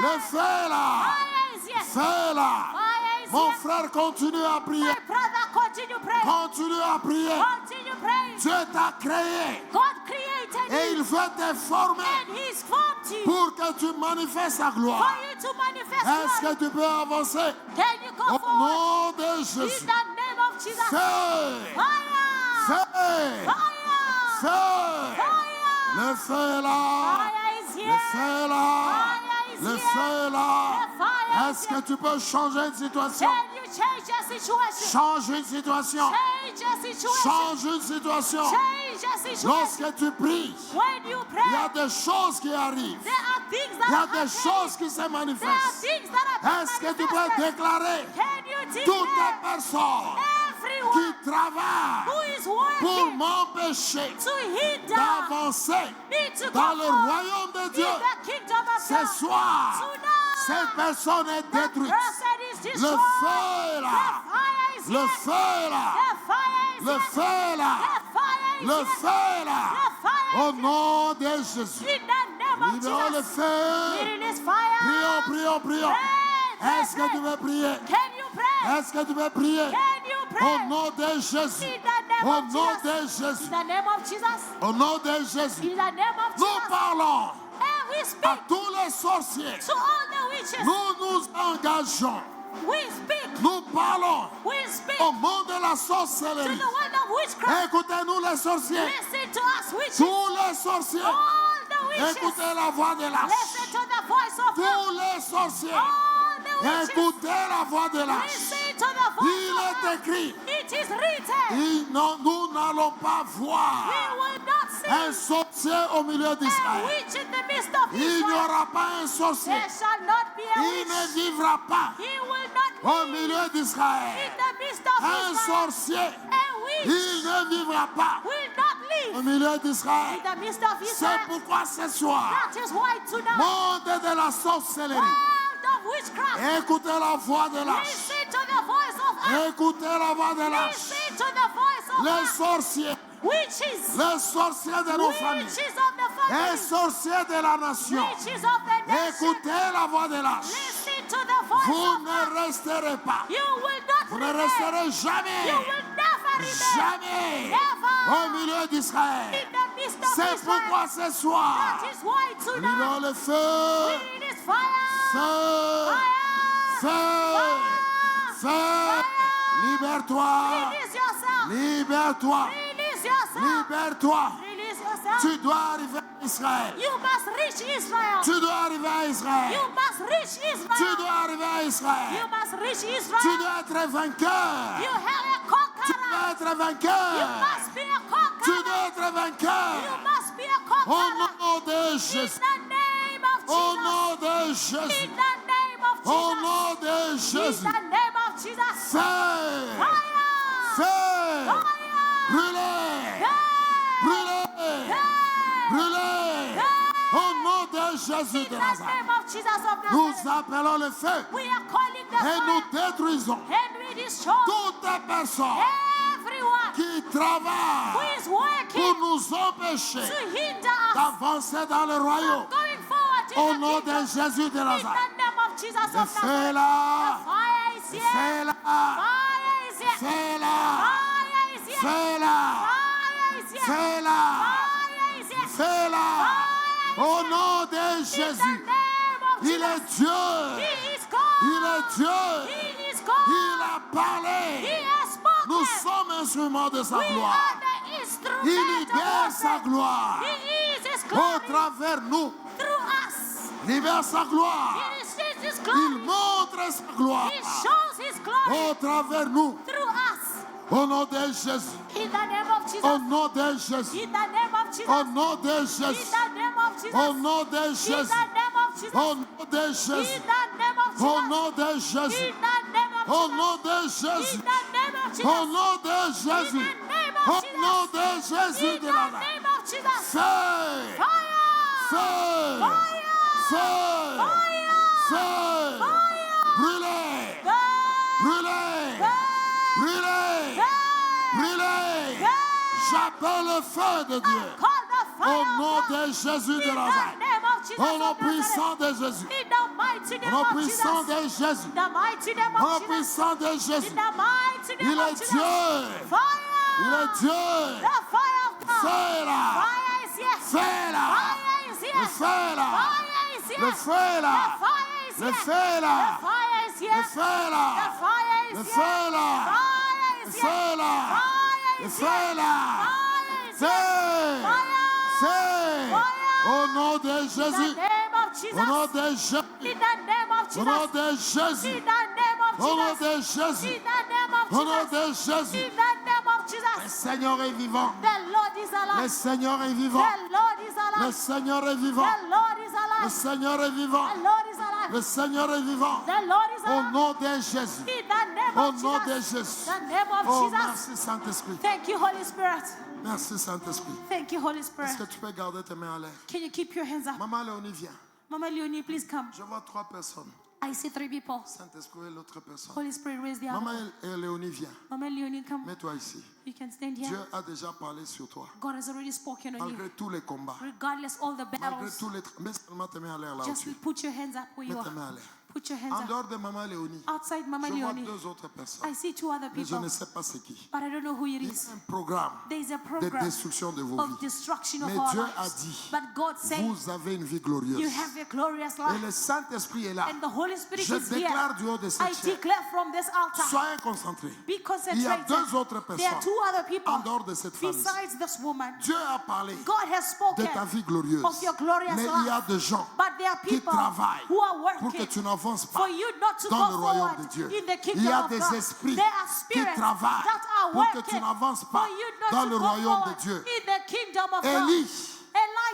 le feu là, fire is here. feu là. Fire is Mon here. frère, continue à prier, My brother, continue praying. continue à prier. Continue praying. Dieu t'a créé God created et you il veut te former and He's formed you pour que tu manifestes sa for gloire. you to manifest Est-ce God. que tu peux avancer Can you go au forward nom de in Jésus? the name of Jesus? Feu, Fire! feu, Fire! feu. Fire! Le feu là, Fire is le here. feu là, Fire is le here. feu là. The fire is Est-ce here. que tu peux changer une situation? Can you change your situation? Change une situation. Change your situation. Change une situation. Change your situation. Lorsque tu pries, When you il y a pray, des choses qui arrivent. there are things that Il y a are des happening. choses qui se There are manifestent. things that are Est-ce que tu peux manifested. déclarer Can you toutes les declare personnes everyone qui travaillent who is pour working m'empêcher to hinder d'avancer me to dans go le forward royaume de in Dieu? the kingdom of Ce God? soir, Tonight, cette personne est that détruite. person is Le destroyed. feu là, The fire is le here. feu là, The fire is le here. feu là, The fire is le here. feu là. The fire Au is here. nom de Jésus, In the name of libérons le Jesus. feu. It is fire. Prions, prions, prions. Pray, Est-ce que tu pray, veux prier? pray. Can you pray? Est-ce que tu veux prier? Can you Au pray? nom de Jésus. In the name Au of nom Jesus. de In Jésus. the name of Jesus. Au nom de Jésus. In the name of Nous Jesus. parlons And we à speak tous les sorciers. to all the witches. Nous nous engageons. We speak. Nous parlons We speak au monde de la to sorcellerie. the one of witchcraft. Écoutez-nous les sorciers. Listen to us witches. Tous les sorciers. All the witches. Écoutez la voix de l'âge. Listen to the voice of God. Tous les sorciers. All the witches. Écoutez la voix de l'âge. Listen to the voice Il of est God. écrit. It is written. Nous n'allons pas voir We will not see un sorcier au milieu a d'Israël. witch in the midst of Il n'y Israel. aura pas un sorcier. There shall not be a Il ne witch. vivra pas He will not au milieu d'Israël. in the midst of Un Israel. sorcier, A witch il ne vivra pas will not au live milieu in d'Israël. the midst of C'est Israel. pourquoi ce soir, That is why tonight, monde de la sorcellerie, world of witchcraft, écoutez la voix de l'âge. listen to the voice of God. Écoutez la voix de l'âge. Listen to the voice of Les God. sorciers, Witches, les sorciers de nos familles, witches of the les family, sorciers de la nation, witches of the nation. écoutez la voix de l'âge. Listen to the voice Vous of God. ne resterez pas. You will not Vous ne remain. resterez You jamais, will never remain. jamais Never. au milieu d'Israël. In the midst of C'est Israel. pourquoi ce soir, That is why nous tonight donnons le feu, we need fire. feu, Fire. feu, feu. Libère-toi, Release yourself. libère-toi, Release yourself. libère-toi. Release yourself. Tu dois arriver à Israël. You must reach Israel. Tu dois arriver à Israël. You must reach Tu Israel. dois arriver à You Israël. must reach Tu Israel. dois être vainqueur. You have a Tu conqueror. dois être You vainqueur. must be a Tu conqueror. dois être You vainqueur. must be a Au conqueror. nom de In Jésus. the name of Au Jesus. nom de In Jésus. the name of Au Jesus. nom de In Jésus. the name of Jesus. Feu. Fire. Feu. Fire. Brûlez. Fire. Brûlez. Fire. Brûlez. Au nom de Jésus In de the Nazareth. name of Jesus of Nous Nazareth. appelons le feu. We are calling the Et nous fire. détruisons And we destroy toute personne everyone qui who travaille is working pour nous empêcher to hinder us d'avancer dans le royaume. going forward Au in nom the de kingdom. Jésus de In Nazareth. the name of Jesus Le of feu est Nazareth. là. The fire is Le here. feu est là. Fire is Le here. feu est là. Fire is Le here. feu est là. Fire is Le here. feu est là. Fire is Le here. feu est là. Au nom de In the Jésus. name of Il est Jesus. Dieu. He is God. Il est Dieu. He is God. Il a He parlé. has spoken. Nous sommes instruments de sa We gloire. are the instrument Il of libère sa warfare. gloire He is His au glory travers nous. through us. Libère sa gloire. He sees His Il glory. montre sa gloire He shows His glory au travers nous. through us. Au nom de Jésus. In the name of Jesus. Au nom de Jésus. In the name of Jesus. Au nom de In Jésus. the name of Jesus. Au nom de In Jésus. the name of Jesus. Au nom de In Jésus. the name of Au Jesus. nom de In Jésus. the name of Au Jesus. nom de In Jésus. the name of Jesus. Au nom de In Jésus. the name Au of Jesus. nom de Jésus In de the Nazareth. name of Jesus. Feu. Fire. Feu. Fire. Feu. Fire. Feu. Fire. Brûlez. Fire. Brûlez. Fire. Brûlez. Fire. Brûlez. Fire. J'appelle le feu de Dieu. Call the fire Au of nom God. de Jésus de In the Nazareth. name of Jesus Au nom of Nazareth. puissant de Jésus. In the mighty Au name nom of puissant Jesus. de Jésus. The mighty name Au nom of Jesus. puissant de Jésus. In the mighty Il name of est Jesus. Dieu. Fire. Il est Dieu. The fire of God. Feu là. Fire is here. Feu là. Fire is Le here. feu là. Fire is here. Le feu là. The fire is Le here. feu là. The fire is here. Le feu là. The fire is Le here. feu là. Fire Le is here. feu là. Fire Le is feu here. là. Fire is Feu. here. Fire. Feu. Fire. Au nom de In the Jésus. name of Jesus. Au nom de Jésus. In the name of Au nom Jesus. de Jésus. In the name of Au nom Jesus. de Jésus. In the name of Au nom Jesus. de Jésus. In the name of Le Jesus. Seigneur est vivant. The Lord is Le alive. Seigneur est vivant. The Lord is Le alive. Seigneur est vivant. The Lord is Le alive. Seigneur est vivant. The Lord is alive. Le Seigneur est vivant. The Lord is Au alive. nom de Jésus. In the name Au of nom de Jesus. Jésus. The name of Oh, Jesus. merci Saint-Esprit. Thank you, Holy Spirit. Merci Saint-Esprit. Thank you, Holy Est-ce Spirit. que tu peux garder tes mains en l'air? Can you keep your hands up? Maman Léonie, viens. Mama Leonie, please come. Je vois 3 personnes. I see 3 people. Saint-Esprit et l'autre personne. Holy Spirit, raise the other. Maman Léonie, viens. Mama Leonie, come. Mets-toi ici. You can stand here. Dieu a déjà parlé sur toi. God has already spoken on you. Malgré tous les combats. Regardless all the Malgré battles, tous les... Mets seulement tes mains en l'air là just au-dessus. put your hands up where you Mets tes are. mains en l'air. Put your hands En up. dehors de Maman Léonie, Outside Mama je vois Leonie, 2 autres personnes. I see 2 other Mais je people, ne sais pas c'est qui. but I don't know who it Il y is. a un programme There is a de program destruction de vos of vies. destruction of Mais our Dieu a lives. dit, But God said, vous avez une vie you glorieuse. have a glorious Et life. le Saint-Esprit est là. And the Holy Spirit Je is here. déclare du haut de I cette chair. declare from this altar, Soyez concentrés. be Il y a concentrated. 2 autres There are personnes 2 other people en dehors de cette famille. besides this woman. Dieu a parlé God has de spoken, ta vie glorieuse. of your glorious Mais il y a life. des gens but there are qui people travaillent who are pour que working tu n'avances pas for you not to dans go le royaume forward de Dieu. in the Il kingdom y a of des God. esprits There are qui spirits travaillent that are pour que working tu n'avances for pas you not dans to le go royaume forward de Dieu. in the kingdom of Élie, God.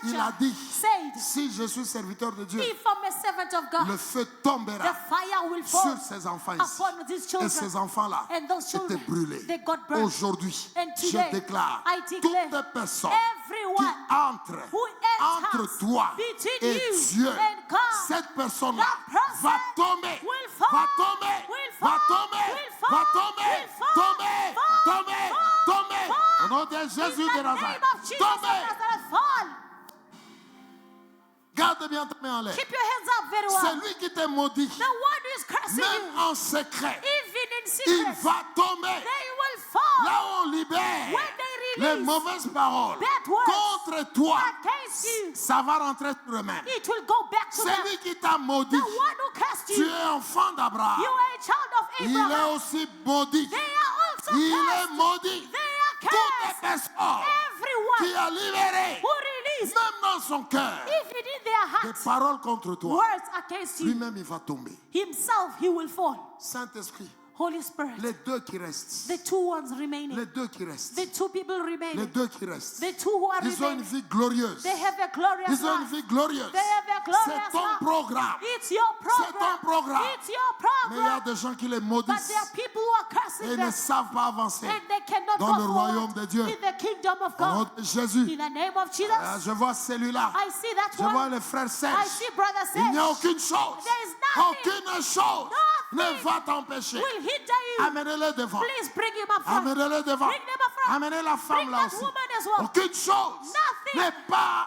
Il a Elijah dit, said, si je suis serviteur de Dieu, if I'm a servant of God, le feu the tombera fire will sur fall ses enfants ici. upon these Et children. ces enfants-là And those étaient children, brûlés. they got burned. Aujourd'hui, And je today, déclare, I declare, toutes les personnes everyone qui entrent who entre enters toi between et you Dieu, and God, cette personne-là that person va tomber, will fall, va tomber, will va fall, tomber, will fall, va tomber, will fall, tomber, fall, tomber, fall, tomber. fall. Au nom de Jésus In de the Nazareth, name of Jesus of tomber. Nazareth, fall. Garde bien ta main en l'air. Keep your hands up very well. Celui qui te maudit, The one who is cursing même you, en secret, even in il secret, va tomber. they will fall. Là où on libère When they les release mauvaises paroles bad words contre toi, against you, ça va rentrer sur eux-mêmes. it will go back to them. Celui qui t'a maudit, The one who cursed tu you, es enfant d'Abraham. you are a child of Il est Abraham. aussi maudit. They are also Il est cursed. maudit. They are Toutes les cursed. personnes qui Everyone a libéré, who released, même dans son cœur, even in their des heart, paroles contre toi, words against you, lui-même il va tomber. himself he will fall. Saint-Esprit, Holy Spirit, les deux qui restent, the two ones remaining, les deux qui restent, the two people les remaining, deux qui restent, the two who are ils ont une remaining, vie glorieuse. they have a glorious Ils ont une life. vie glorieuse. They have a glorious C'est ton life. programme. It's your C'est ton program. programme. It's your Mais il y a program. des gens qui les But maudissent there are people who are et cursing ils ne them, savent pas avancer. and they cannot Dans go le royaume de forward Dieu. in the kingdom of Au nom God. de Jésus, In the name of Jesus, je vois celui-là. I see that Je vois one. le frère I Serge. see Brother Il n'y a Serge. aucune chose, There is nothing, aucune chose ne nothing va t'empêcher. will hinder you. Amenez-le devant. Please bring him up front. Amenez-le devant. Bring them up front. Amenez la femme Bring là that aussi. woman as well. Aucune chose Nothing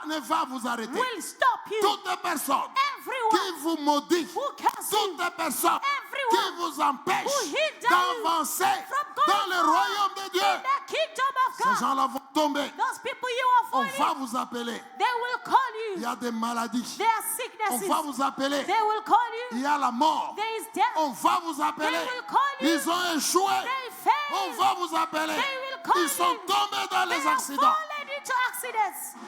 ne va vous arrêter. will stop you. Toutes les personnes qui Everyone vous maudissent, who curse you, toutes les personnes qui everyone vous empêchent who hinder d'avancer from going dans le forward royaume de Dieu, in the kingdom of ces God, gens-là vont tomber. those people you are On falling, va vous appeler. they will call Il y you. a des maladies. There are On sicknesses. va vous appeler. They will call Il you. y a la mort. There is death. On va vous appeler. They will call you. Ils ont échoué. They On fail. va vous appeler. They will call Ils sont you. tombés dans They les have accidents. fallen into accidents.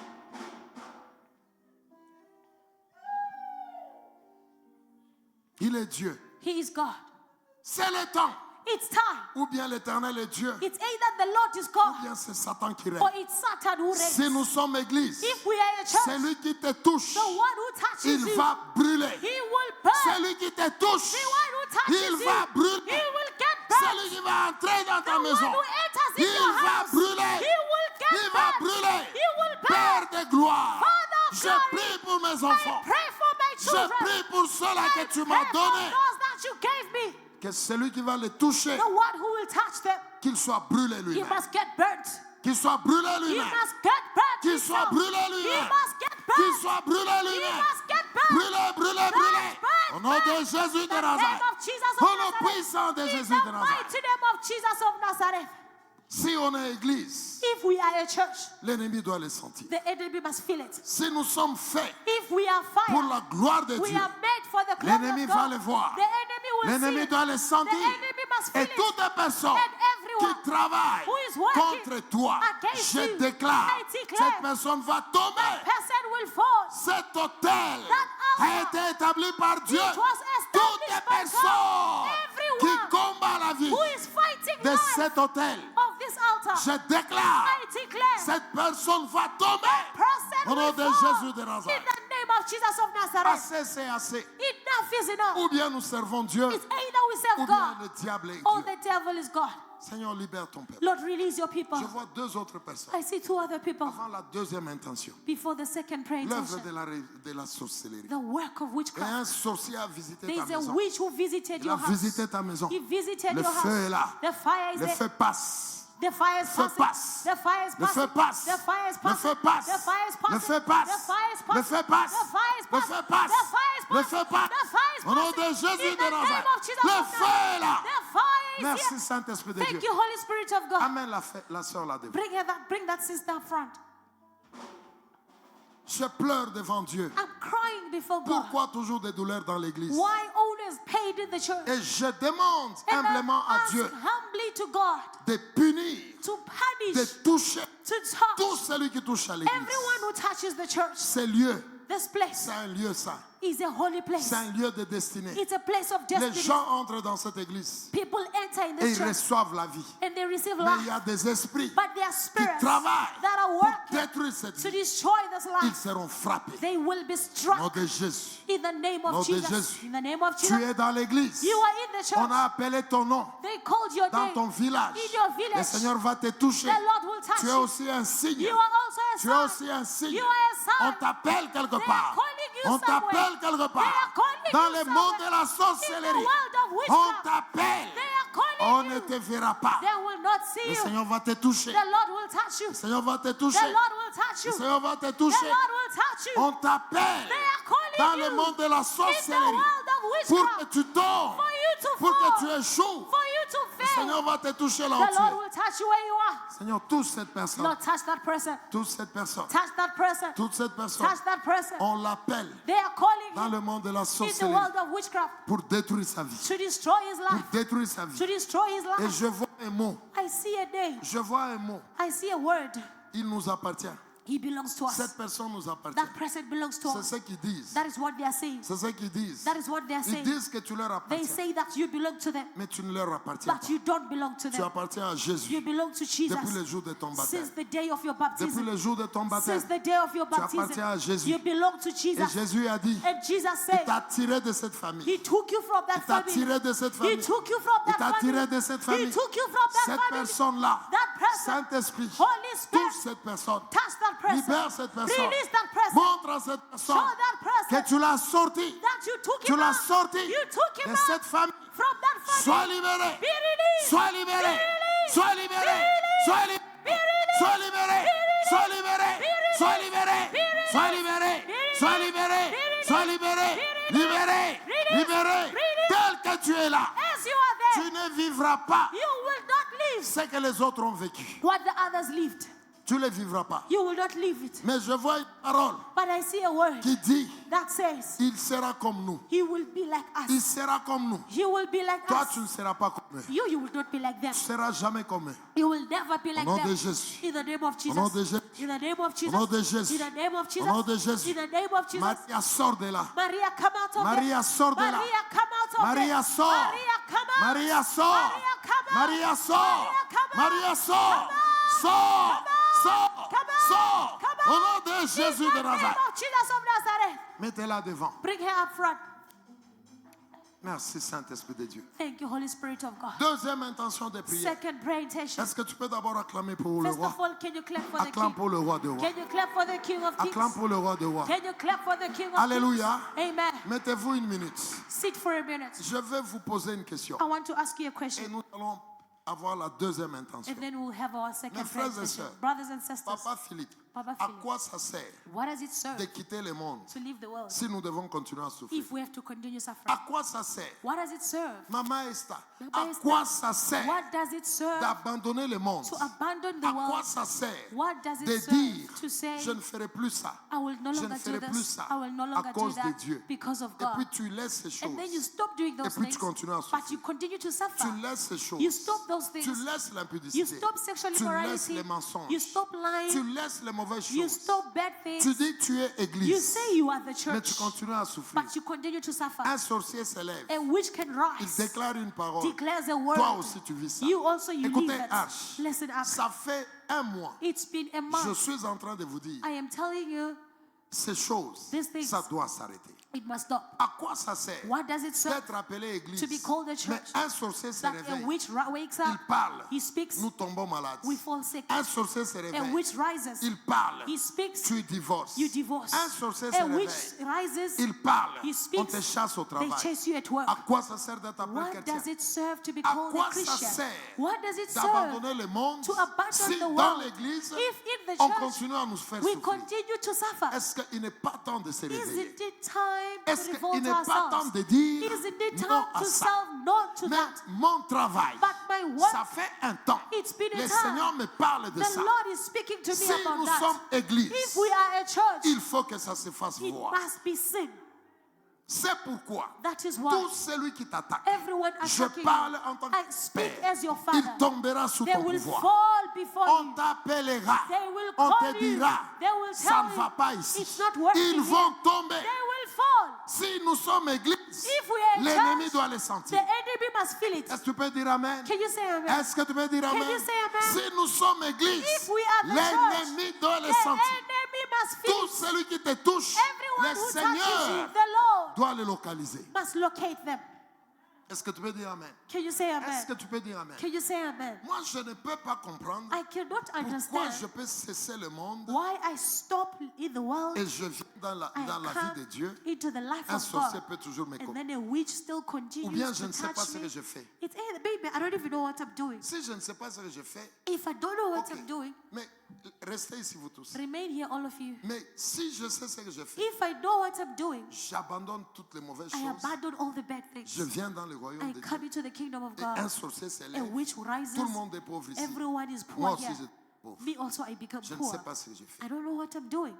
Il est Dieu. He is God. C'est le temps. It's time. Ou bien l'Éternel est Dieu. It's either the Lord is Ou God bien c'est Satan qui règne. or it's Satan who reigns. Si nous sommes Église, If we are a church, celui qui te touche, the one who touches il you, va brûler. he will burn. Celui qui te touche, The one who touches il you, va he brûler. will get burned. Celui qui va entrer dans The ta one maison, who enters in il your va house, brûler. he will get Il va burned. brûler. He will burn. Père de gloire, Father of je glory, prie pour mes I enfants. pray for my Je children. prie pour ceux-là I que tu pray m'as for donnés. those that you gave me. Que celui qui va les toucher, The one who will touch them, qu'il soit brûlé he lui-même. must get burnt. Qu'il soit brûlé He lui-même. must get burnt. Qu'il soit himself. brûlé He lui-même. must get Qu'il burnt. soit brûlé He lui-même. must get burnt. Brûlé, brûlé, brûlé. Burn, Au nom de burn. Jésus de In the name Nazareth. of Jesus of Au nom Nazareth. puissant de In Jésus the de mighty Nazareth. name of Jesus of Nazareth. Si on est Église, If we are a church, l'ennemi doit le sentir. the enemy must feel it. Si nous sommes faits If we are pour fire, la gloire de we Dieu, are made for the glory l'ennemi of va God. le voir. The enemy will see L'ennemi it. doit le The sentir. enemy must feel Et it. toutes les personnes And everyone qui travaillent who is working contre toi, against je you, déclare, I declare, cette personne va tomber. Person will fall. Cet hôtel That a été établi par Dieu. It was Toutes established les by personnes God. qui Everyone combattent la vie who is fighting de life cet hôtel, of this altar, je déclare, I declare, cette personne va tomber. person Au nom will de fall. Jésus de In Nazareth. the name of Jesus of Nazareth. Assez, c'est assez. Enough is enough. Ou bien nous servons Dieu, It's either we serve ou bien God le diable est or Dieu. the devil is God. Seigneur, libère ton peuple. Lord, release your people. Je vois deux autres personnes. I see two other people Avant la deuxième intention, before the second prayer l'œuvre intention. de la sorcellerie. The work of Et witchcraft. un sorcier a visité There ta is a maison. witch who visited Il a your house. visité ta maison. He visited Le your feu est house. là. The fire is Le there. feu passe. The fire is feu passing. passe. The fire is Le feu passing. passe. The fire is Le passing. feu passe. The fire is passing. Le feu passe. The fire is Le passing. feu passe. The fire is Le passing. feu passe. The fire is Le passing. feu passe. The fire is Au nom de passing. Jésus In de the Nazareth. name of Jesus Le of feu est Nazareth. là. The fire is Merci here. Saint-Esprit de Thank Dieu. you, Holy Spirit of God. Amène la sœur là devant. Bring that sister up front. Je pleure devant Dieu. I'm crying before God. Pourquoi toujours des douleurs dans l'église? Why always paid in the church? Et je demande And humblement I à ask Dieu humbly to God de punir, to de punish, toucher to tout touch celui qui touche à l'église. everyone who touches the church. Ces lieux This place c'est un lieu saint. is a holy place. C'est un lieu de destinée. It's a place of Les destiny. gens entrent dans cette église People enter in et this ils church reçoivent la vie. and they receive Mais il y life. a des esprits But there are qui spirits travaillent that are pour working détruire cette to vie. destroy this Ils life. seront frappés. They will be Au nom struck de Jésus. in the name Nom of de Jesus. Jésus. In the name of Tu Jesus. es dans l'église. You are in the church. On a appelé ton nom They called your dans name. ton village. In your Le village. Seigneur va te toucher. The Lord will touch Tu es you. aussi un signe. You are also a Tu es sign. aussi un signe. You are a sign. On t'appelle quelque They part. are calling you On somewhere. t'appelle quelque They part. are calling Dans you le monde de somewhere. la In the sorcellerie. world of On witchcraft. t'appelle. They are calling On you. ne te verra pas. They will not see Le you. Seigneur va te toucher. The Lord will touch you. Le Seigneur va te The toucher. Lord will touch Le you. Seigneur va te The toucher. Lord will touch you. On t'appelle They are calling dans you le monde de la in the sorcellerie world of pour que witchcraft tu tombes, for you to pour que tu fall, échoues. for you to Le fail. Seigneur va te toucher là où The tu Lord es. will touch you where you are. Seigneur, touche cette personne. Lord, touch that person. Touche cette personne. Touch that person. Toute cette personne. Touch that person. On l'appelle They are calling dans him le monde de la in the sorcellerie world of witchcraft pour détruire sa vie. to destroy his Pour life. détruire sa vie. To destroy his Et life. je vois un mot. I see a name. Je vois un mot. I see a word. Il nous appartient. He belongs to us. Cette personne nous appartient. That person belongs to C'est us. ce qu'ils disent. That is what they are saying. C'est ce qu'ils disent. That is what they are Ils saying. disent que tu leur They appartiens. say that you belong to them, Mais tu ne leur appartiens but pas. you don't belong to Tu them. appartiens à Jésus. You belong to Depuis le Jesus. jour de ton baptême. Since the day of your Depuis baptism. le jour de ton baptême. Since the day of your Tu appartiens à baptism. Jésus. You belong to Et Jesus. Jésus a dit, And Jesus il said, t'a tiré de cette famille. He took you from that Il t'a family. tiré de cette He famille. took you from Il that t'a tiré family. de cette He famille. took you from that Cette family. personne-là, That person. Saint-Esprit, Holy Spirit. touche cette personne. Touch that person. Libère cette personne. Release that person. Montre à cette personne Show that person que tu l'as sorti. that you took Tu him l'as out. sorti You took him de out cette famille. from that family. Sois libéré. Be released. Sois libéré. Be released. Sois libéré. Be Sois released. libéré. Be released. Sois libéré. Be Sois released. libéré. Be released. Sois libéré. Be released. Sois libéré. Be released. Sois libéré. Be released. Sois libéré. Be released. Libéré. Released. Libéré. Released. Tel que tu es là. As you are Tu there, ne vivras pas you will not live ce que les autres ont vécu. what the others lived. Tu ne le vivras pas. You will not live it. Mais je vois une parole But I see a word qui dit, that says, il sera comme nous. He will be like Il us. sera comme nous. He will be like Toi, us. tu ne seras pas comme eux. You will not be like them. Tu ne seras jamais comme eux. You will never be like Au nom them. de Jésus. In the name of Au nom de Jesus. Jésus. In the name of Au nom de Jesus. Jésus. In the name of Au nom de Jesus. Jésus. In the name of Jesus. Maria, sors de là. Maria, come out of Maria, there. sors de là. Maria, come out of Maria, there. sors. Maria, come out. Maria, sors. Maria, come out. Maria, sors. Maria, come out. Maria, sors. Come out. Sors. Sors. Come out. Sors. Come Au out. nom de In Jésus the de name Nazareth. of Jesus of Nazareth. Mettez-la devant. Bring her up front. Merci, Saint-Esprit de Dieu. Thank you, Holy Spirit of God. Deuxième intention de prière. Second prayer intention. Est-ce que tu peux d'abord acclamer pour le First roi? of all, can you clap for the Acclame King? pour le roi de rois. Can you clap for the King of Acclame Kings? pour le roi de rois. Can you clap for the King of Alléluia. Kings? Amen. Mettez-vous une minute. Sit for a minute. Je vais vous poser une question. I want to ask you a Et question, nous allons avoir la deuxième intention. and then we'll have our second Mes prayer frères et intention. sœurs, Brothers and sisters, Papa Philippe, Papa à Philippe, quoi ça sert what does it serve de quitter le monde to leave the world si nous devons continuer à souffrir? if we have to continue suffering? À quoi ça sert? What does it serve? Maman Esther, Maman à Esther, quoi ça sert What does it serve d'abandonner le monde? to abandon the À quoi world? ça sert What does de it dire serve to say, je ne ferai plus ça? I will no Je longer ne do ferai plus this, ça I will no à longer do cause de that Dieu. because of Et God? puis tu laisses ces choses. And then you stop doing those puis tu things, continues à but souffrir. you continue to suffer. Tu laisses ces choses. You stop those things. Tu laisses You l'impudicité. stop sexual Tu laisses immorality. les mensonges. You stop Tu lying. laisses les mauvaises You choses. stop bad things. Tu dis tu es You église. say you are the Mais tu church, continues à souffrir. but you continue to suffer. Un sorcier se lève. A witch can Il rise, déclare une parole. declares a Toi word. aussi tu vis ça. You also you Écoutez, live it. H. Listen up. Ça fait un mois. It's been a Je month. suis en train de vous dire, I am telling you, ces choses, These things. ça doit s'arrêter. it must stop. À quoi ça sert What does it serve? d'être appelé église? To be called a church. Mais un sorcier se That a réveille. witch wakes Il up, parle. he speaks, Nous tombons malades. we fall sick. Un sorcier se A réveille. witch rises, Il parle. he speaks, Tu divorces. you divorce. Un sorcier se A réveille. witch rises, Il parle. he On speaks, te chasse au they travail. chase you at work. À quoi ça sert d'être appelé What chrétien? does it serve to be À called quoi a ça Christian? sert What does it serve d'abandonner le monde to abandon si the dans world l'église if in the on church continue à nous faire we souffrir? continue to suffer? Est-ce qu'il n'est pas temps de se réveiller? Isn't it time Est-ce to qu'il revolt n'est pas temps ourselves? de dire Isn't it non time à to ça? say no to Mais that? mon travail, But my work, ça fait un temps. it's been a Le time. Seigneur me parle de The ça. Lord is speaking to me Si about nous that. sommes église, If we are a church, il faut que ça se fasse it voir. must be seen. C'est pourquoi That is why tout celui qui t'attaque, everyone je attacking parle you, en tant I que speak père, as your il father. tombera sous They ton will pouvoir. fall before On you. t'appellera. They will On call te you. dira, They will ça tell ne you, va pas ici. it's not working Ils here. vont tomber. They will fall. Si nous sommes église, If we are l'ennemi church, doit les the sentir. enemy must feel it. Est-ce que tu peux dire amen? Can you say amen? Est-ce que tu peux dire amen? you say amen? Si nous sommes église, If we are the l'ennemi doit The les sentir. enemy must feel Tout it. celui qui te touche, Everyone le who touches you, Seigneur the Lord doit les localiser. must locate them. Est-ce que tu peux dire amen? Can you say Est-ce amen? que tu peux dire amen? Can you say amen? Moi, je ne peux pas comprendre I cannot pourquoi understand je peux cesser le monde why I stop in the world et je viens dans la I vie come de Dieu. into the life Un of sorcier God, peut toujours me and couper. then a witch still Ou continues bien je to ne sais pas touch ce que me. je fais. It's either, baby, I don't even know what I'm doing. Si je ne sais pas ce que je fais, If I don't know what ok. I'm doing, Mais restez ici vous tous. remain here, all of you. Mais si je sais ce que je fais, If I know what I'm doing, j'abandonne toutes les mauvaises I choses. abandon all the bad things. Je viens dans le royaume I de Dieu. come into the kingdom of Et un God. sorcier A s'élève. witch rises. Tout le monde est pauvre ici. Everyone is Moi poor aussi, here. je suis pauvre. Me also, I become Je ne poor. sais pas ce que je fais. I don't know what I'm doing.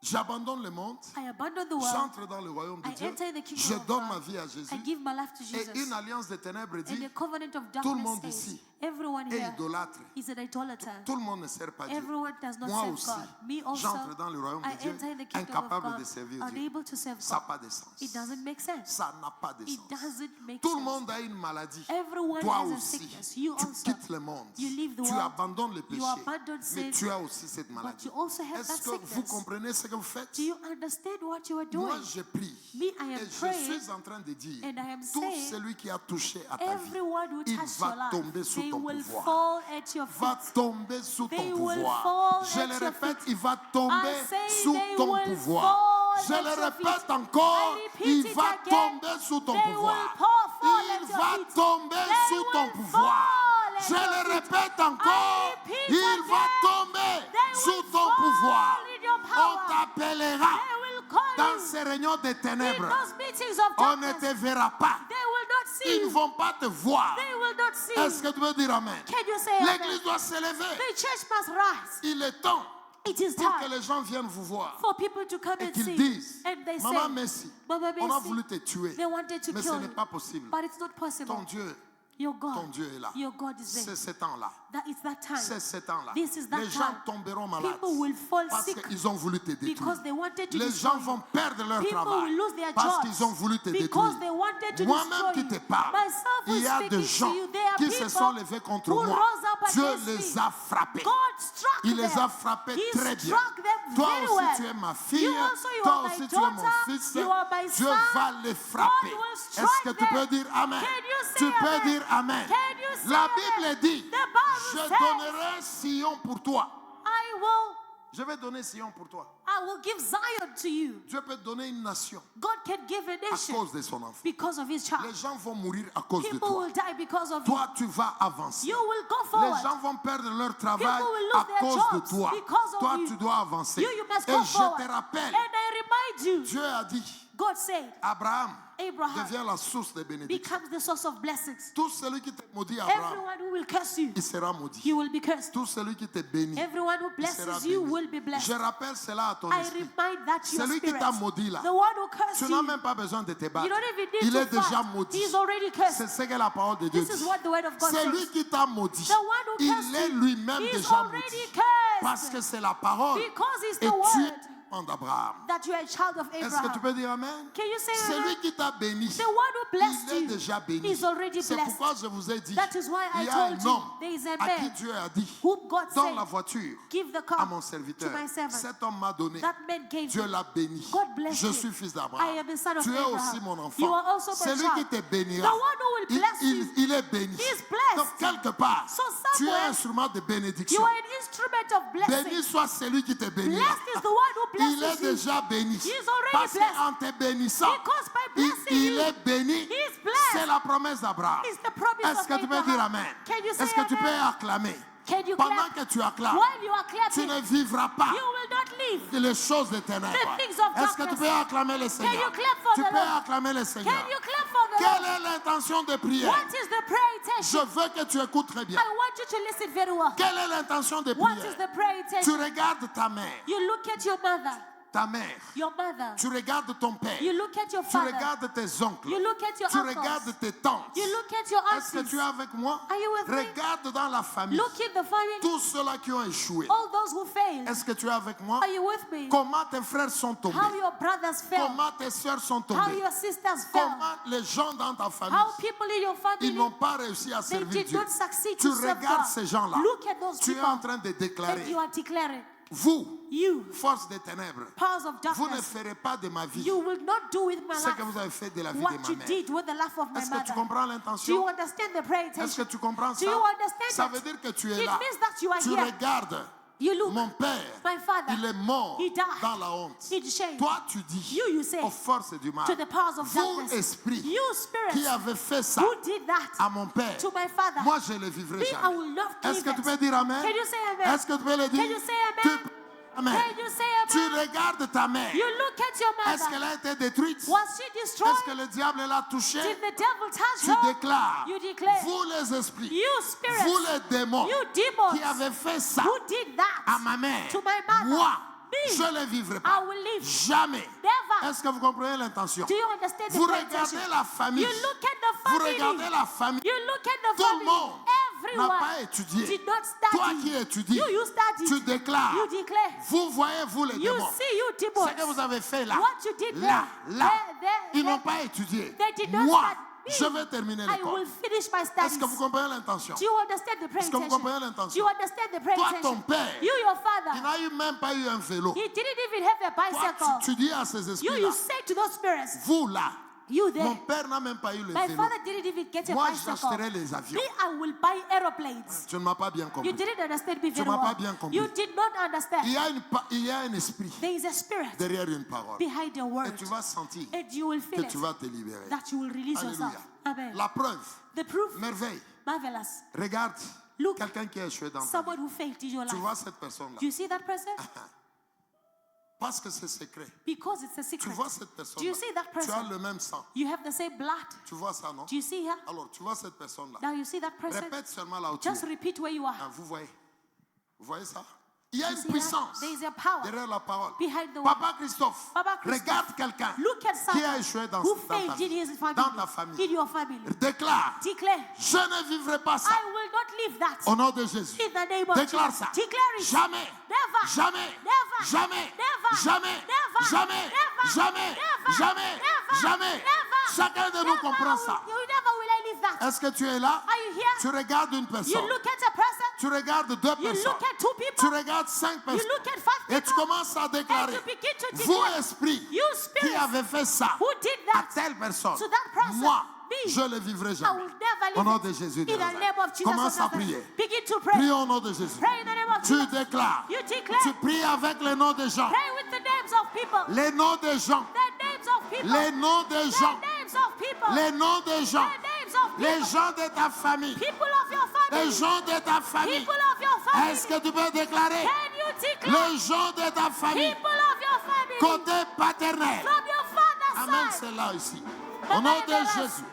J'abandonne le monde. I abandon the world. J'entre dans le royaume de I Dieu. enter the kingdom Je of donne God. ma vie à Jésus. I give my life to Et Jesus. une alliance des ténèbres And dit, the covenant of tout le darkness monde says, ici everyone est here idolâtre. is an idolater. Tout le monde ne sert pas Dieu. Everyone does not Moi serve aussi, God. Me also, j'entre dans le royaume I de Dieu, enter the kingdom incapable of de God, servir Dieu. unable to serve Ça n'a God. pas de sens. It doesn't make sense. Ça n'a pas de It sens. doesn't make Tout le sense. monde a une maladie. Everyone Toi has a aussi, sickness. You tu also. quittes le monde. You leave the Tu world. abandonnes le péché. You abandon Mais sin. tu as aussi cette maladie. you also have Est-ce that que vous sickness. comprenez ce que vous faites? Do you understand what you are doing? Moi, je prie. Me, I am Et je praying, suis en train de dire, and I am tout saying, celui qui a touché à ta vie, everyone who il touched your va life, tomber sous they ton will pouvoir. fall at your Va feet. tomber sous ton They will pouvoir. fall Je at le your répète, feet. il va tomber I say sous they ton will pouvoir. fall Je at le your répète feet. encore, I repeat il it va again. tomber sous ton They pouvoir. will fall Il at your va feet. tomber They sous ton will pouvoir. fall at Je your le feet. répète encore, I repeat il va again. tomber They sous will ton fall pouvoir. in your On power. t'appellera They will call dans you ces réunions de in ténèbres. those meetings of On ne darkness. te verra pas. They will not see Ils ne you. vont pas te voir. They will not see Est-ce you. que tu veux dire amen? Can you say amen? L'église doit s'élever. The church must rise. Il est temps It is pour que time les gens viennent vous voir for people to come et and qu'ils see. disent, And they Maman say, Messi, Mama on a Messi, voulu te tuer, they wanted to mais ce kill n'est you. pas possible. But it's not possible. Ton Dieu, Your God, ton Dieu est là. your God is C'est there. ce temps-là. That is that time. C'est ce temps-là. This is that Les gens time. tomberont malades People will fall parce sick qu'ils ont voulu te détruire. because they wanted to Les destroy gens vont you. perdre leur People travail will lose their parce jobs qu'ils ont voulu te because détruire. they wanted to Moi-même destroy qui you. te parle, Myself who il is y a speaking des gens to you, there are qui se people sont levés contre who moi. rose up Dieu against les me. a frappés. God struck Il les them. a frappés He très bien. struck them Toi very aussi well. tu es ma fille, You also, you toi are my aussi tu es mon daughter, fils. you are my Dieu son. va les frapper. God will Est-ce que strike tu peux them. dire amen? Can you say Tu peux amen? dire amen. Can you say La amen? Bible dit, The Bible je says, donnerai Sion pour toi. I Je vais donner Sion pour toi. will give Zion to you. Dieu peut donner une nation God can give a à nation cause de son enfant. because of his child. Les gens vont mourir à cause de People toi. will die because of you. Toi, tu vas avancer. You will go Les forward. gens vont perdre leur travail People will à lose their cause de jobs toi. because of Toi, you. tu dois avancer. You must Et go je forward. te rappelle, And I remind you, Dieu a dit, God said, Abraham Abraham devient la source de bénédiction. becomes the source of blessings. Tout celui qui te maudit, Abraham, Everyone who will curse you, il sera maudit. you will be cursed. Tout celui qui te bénit, Everyone who il sera blesses you béni. will be blessed. Je rappelle cela à ton I esprit. remind that to your Celui qui spirit. t'a maudit là, The one who cursed tu n'as you, même pas besoin de te battre. you don't even need Il to est déjà fight. maudit. He's already cursed. C'est ce que la parole de Dieu This is dit. what the word of God Celui says. qui t'a maudit, The one who il cursed est you, lui-même he's déjà already maudit. cursed. Parce que c'est la parole. Because it's Et the tu es word enfant d'Abraham. that you are a child of Est-ce que tu Abraham. peux dire amen? Can you say Celui amen? qui t'a béni, The one who blessed il est you déjà béni. is already C'est blessed. pourquoi je vous ai dit, That is why I il y a told un you, homme there is a à qui man Dieu a dit, whom God dans said, la voiture give the à cup mon to serviteur. my servant. Cet homme m'a donné. That man gave Dieu him. l'a béni. God bless Je him. suis fils I d'Abraham. am the son of Tu es Abraham. aussi mon enfant. You are also my Celui qui child. te bénira, The one who will bless you. il est béni. He is blessed. Donc quelque part, So tu es somewhere, un instrument de You bénédiction. are an instrument of blessing. Béni soit celui qui te bénira. Blessed is the one who Il est blesses you. déjà béni. He is already Parce blessed. qu'en te bénissant, Because by blessing il you, est béni. he is blessed. C'est la promesse d'Abraham. It's the promise Est-ce of que tu peux dire Abraham. amen? Can you say Est-ce que tu peux amen? acclamer? Can you Pendant clap? que tu acclames, While you are tu clapping, ne vivras pas you will not leave. les choses des ténèbres. The things of Est-ce que tu darkness. peux acclamer le Seigneur? you clap for Tu the peux Lord? acclamer le Seigneur. Can you clap for the Quelle Lord? est l'intention de prière? What is the prayer Je intention? veux que tu écoutes très bien. I want you to listen very well. Quelle est l'intention de What is prière? the prayer Tu intention? regardes ta mère. You look at your mother. ta mère, your mother, tu regardes ton père, you look at your tu father, regardes tes oncles, you look at your tu uncles, regardes tes tantes. you look at your Est-ce que aunties. tu es avec moi? Are you with me? Regarde dans la famille Look in the family, tous ceux-là qui ont échoué. all those who failed. Est-ce que tu es avec moi? Are you with me? Comment tes frères sont tombés? How your brothers fell, Comment tes sœurs sont how tombées? your sisters fell, Comment les gens dans ta famille, how people in your ils family, n'ont pas réussi à they servir did Dieu? not succeed Tu to serve regardes God. ces gens-là. Look at those Tu es people en train de and déclarer, you are declaring, vous, you, force des ténèbres, powers of vous ne darkness, ferez pas de ma vie you will not do with my ce que life vous avez fait de la vie what de you ma mère. did with the life of my Est-ce que tu mother. comprends Do you l'intention? understand the prayer Est-ce que intention? tu comprends Do you ça? understand Ça it? veut dire que tu es It là. means that you are Tu here. regardes. You look, Mon père, my father, il est mort he died dans la honte. in shame. Toi, tu dis You say aux forces du mal, to the powers of vous, darkness, esprit, you spirits qui avez fait ça who did that à mon père, to my father, moi, je ne le vivrai me, I jamais. will not Est-ce leave que tu it. peux dire Amen? Can you say amen? Est-ce que tu peux le dire? Can you say Tu amen? peux- Amen. Can you say Tu amen? regardes ta mère. You look at your Est-ce mother. qu'elle a été détruite? Was she destroyed? Est-ce que le diable l'a touchée? Did the devil touch Tu her? déclares, You declare. vous les esprits, You spirits, vous les démons you demons qui avez fait ça who did that à ma mère, to my mother, moi, me, je ne le vivrai I pas. will live. Jamais. Never. Est-ce que vous comprenez l'intention? Do you understand the Vous prayer regardez intention? la famille. You look at the Vous family. regardez la famille. You look at the Tout le family. monde n'a Everyone pas étudié. did not study. Toi qui étudies, You studied. tu déclares. You declare. Vous voyez, vous les You démons. see, you demons. Ce que vous avez fait là, What you did là, there. là, There, ils n'ont there. pas étudié. They did not Moi, study. je vais terminer I will l'école. finish my studies. Est-ce que vous comprenez l'intention? Do you understand the prayer Est-ce que vous intention? comprenez Do l'intention? you understand the prayer Toi, intention? ton père, You, your il father, n'a même pas eu un vélo. he didn't even have a Toi, bicycle. tu dis à ces You esprits-là, say to those spirits, vous là, you there. mon père n'a même pas eu le My vélo. father didn't even get a Moi, bicycle. j'achèterai les avions. Me, I will buy aeroplanes. Tu ne m'as pas bien You compris. didn't understand me very m'as pas well. bien compris. You did not understand. Il y a un esprit There is a spirit derrière une parole. behind your Et word. tu vas sentir And you will que feel tu it. vas te libérer. That you will release Alléluia. yourself. Amen. La preuve, The proof, merveille. marvelous. Regarde Look, quelqu'un qui a échoué dans ta vie. someone who failed in your Tu life. vois cette personne-là. Do you see that person? Parce que c'est secret. Because it's a Tu secret. vois cette Do personne-là. you see that Tu as person? le même sang. You have the same blood. Tu vois ça, non? Do you see her? Alors, tu vois cette personne-là. Now you see that person? Répète seulement là où tu Just es. repeat where you are. Ah, vous voyez? Vous voyez ça? Il y a You une see that? puissance There is a power derrière la parole. behind the word. Papa Christophe, Papa Christophe, regarde quelqu'un Look at qui a someone échoué dans who ta failed in vie. his family. Dans ta famille. In your family. Déclare, Declare, je ne vivrai pas ça. I will not leave that. Au nom de Jésus. In the name of Déclare Jesus. ça. Declare it. Jamais. Never. Jamais. Never. Jamais. Never. Jamais. Never. Jamais. Never. Jamais. Never. Jamais. Never. Jamais. Never. Chacun de nous comprend ça. You never will I leave that. Est-ce que tu es là? Are you here? Tu regardes une You personne. look at a person. Tu regardes deux You personnes. look at two Tu people. regardes cinq You personnes. look at five Et tu people. commences à And déclarer. you begin to Vous, declare. esprit, You qui spirit avez fait ça who did à that telle personne, to that person, moi, me, je ne le vivrai I jamais. will never Au nom leave de it. Jésus de In the name Nazareth. of Jesus Commence of à Nazareth. prier. Begin to pray. Prie au nom de Jésus. Pray in the name of Tu Jesus. déclares. You declare. Tu pries avec les noms des gens. Pray with the names of people. Les noms des gens. The names of people. Les noms des The gens. names of people. Les noms des gens. The names of people. Les gens de ta famille. People of your family. Les gens de ta famille. People of your family. Est-ce que tu peux déclarer? Can you declare? Les gens de ta famille. People of your family. Côté paternel. From your father's Amène side. cela ici. Au nom de Jésus.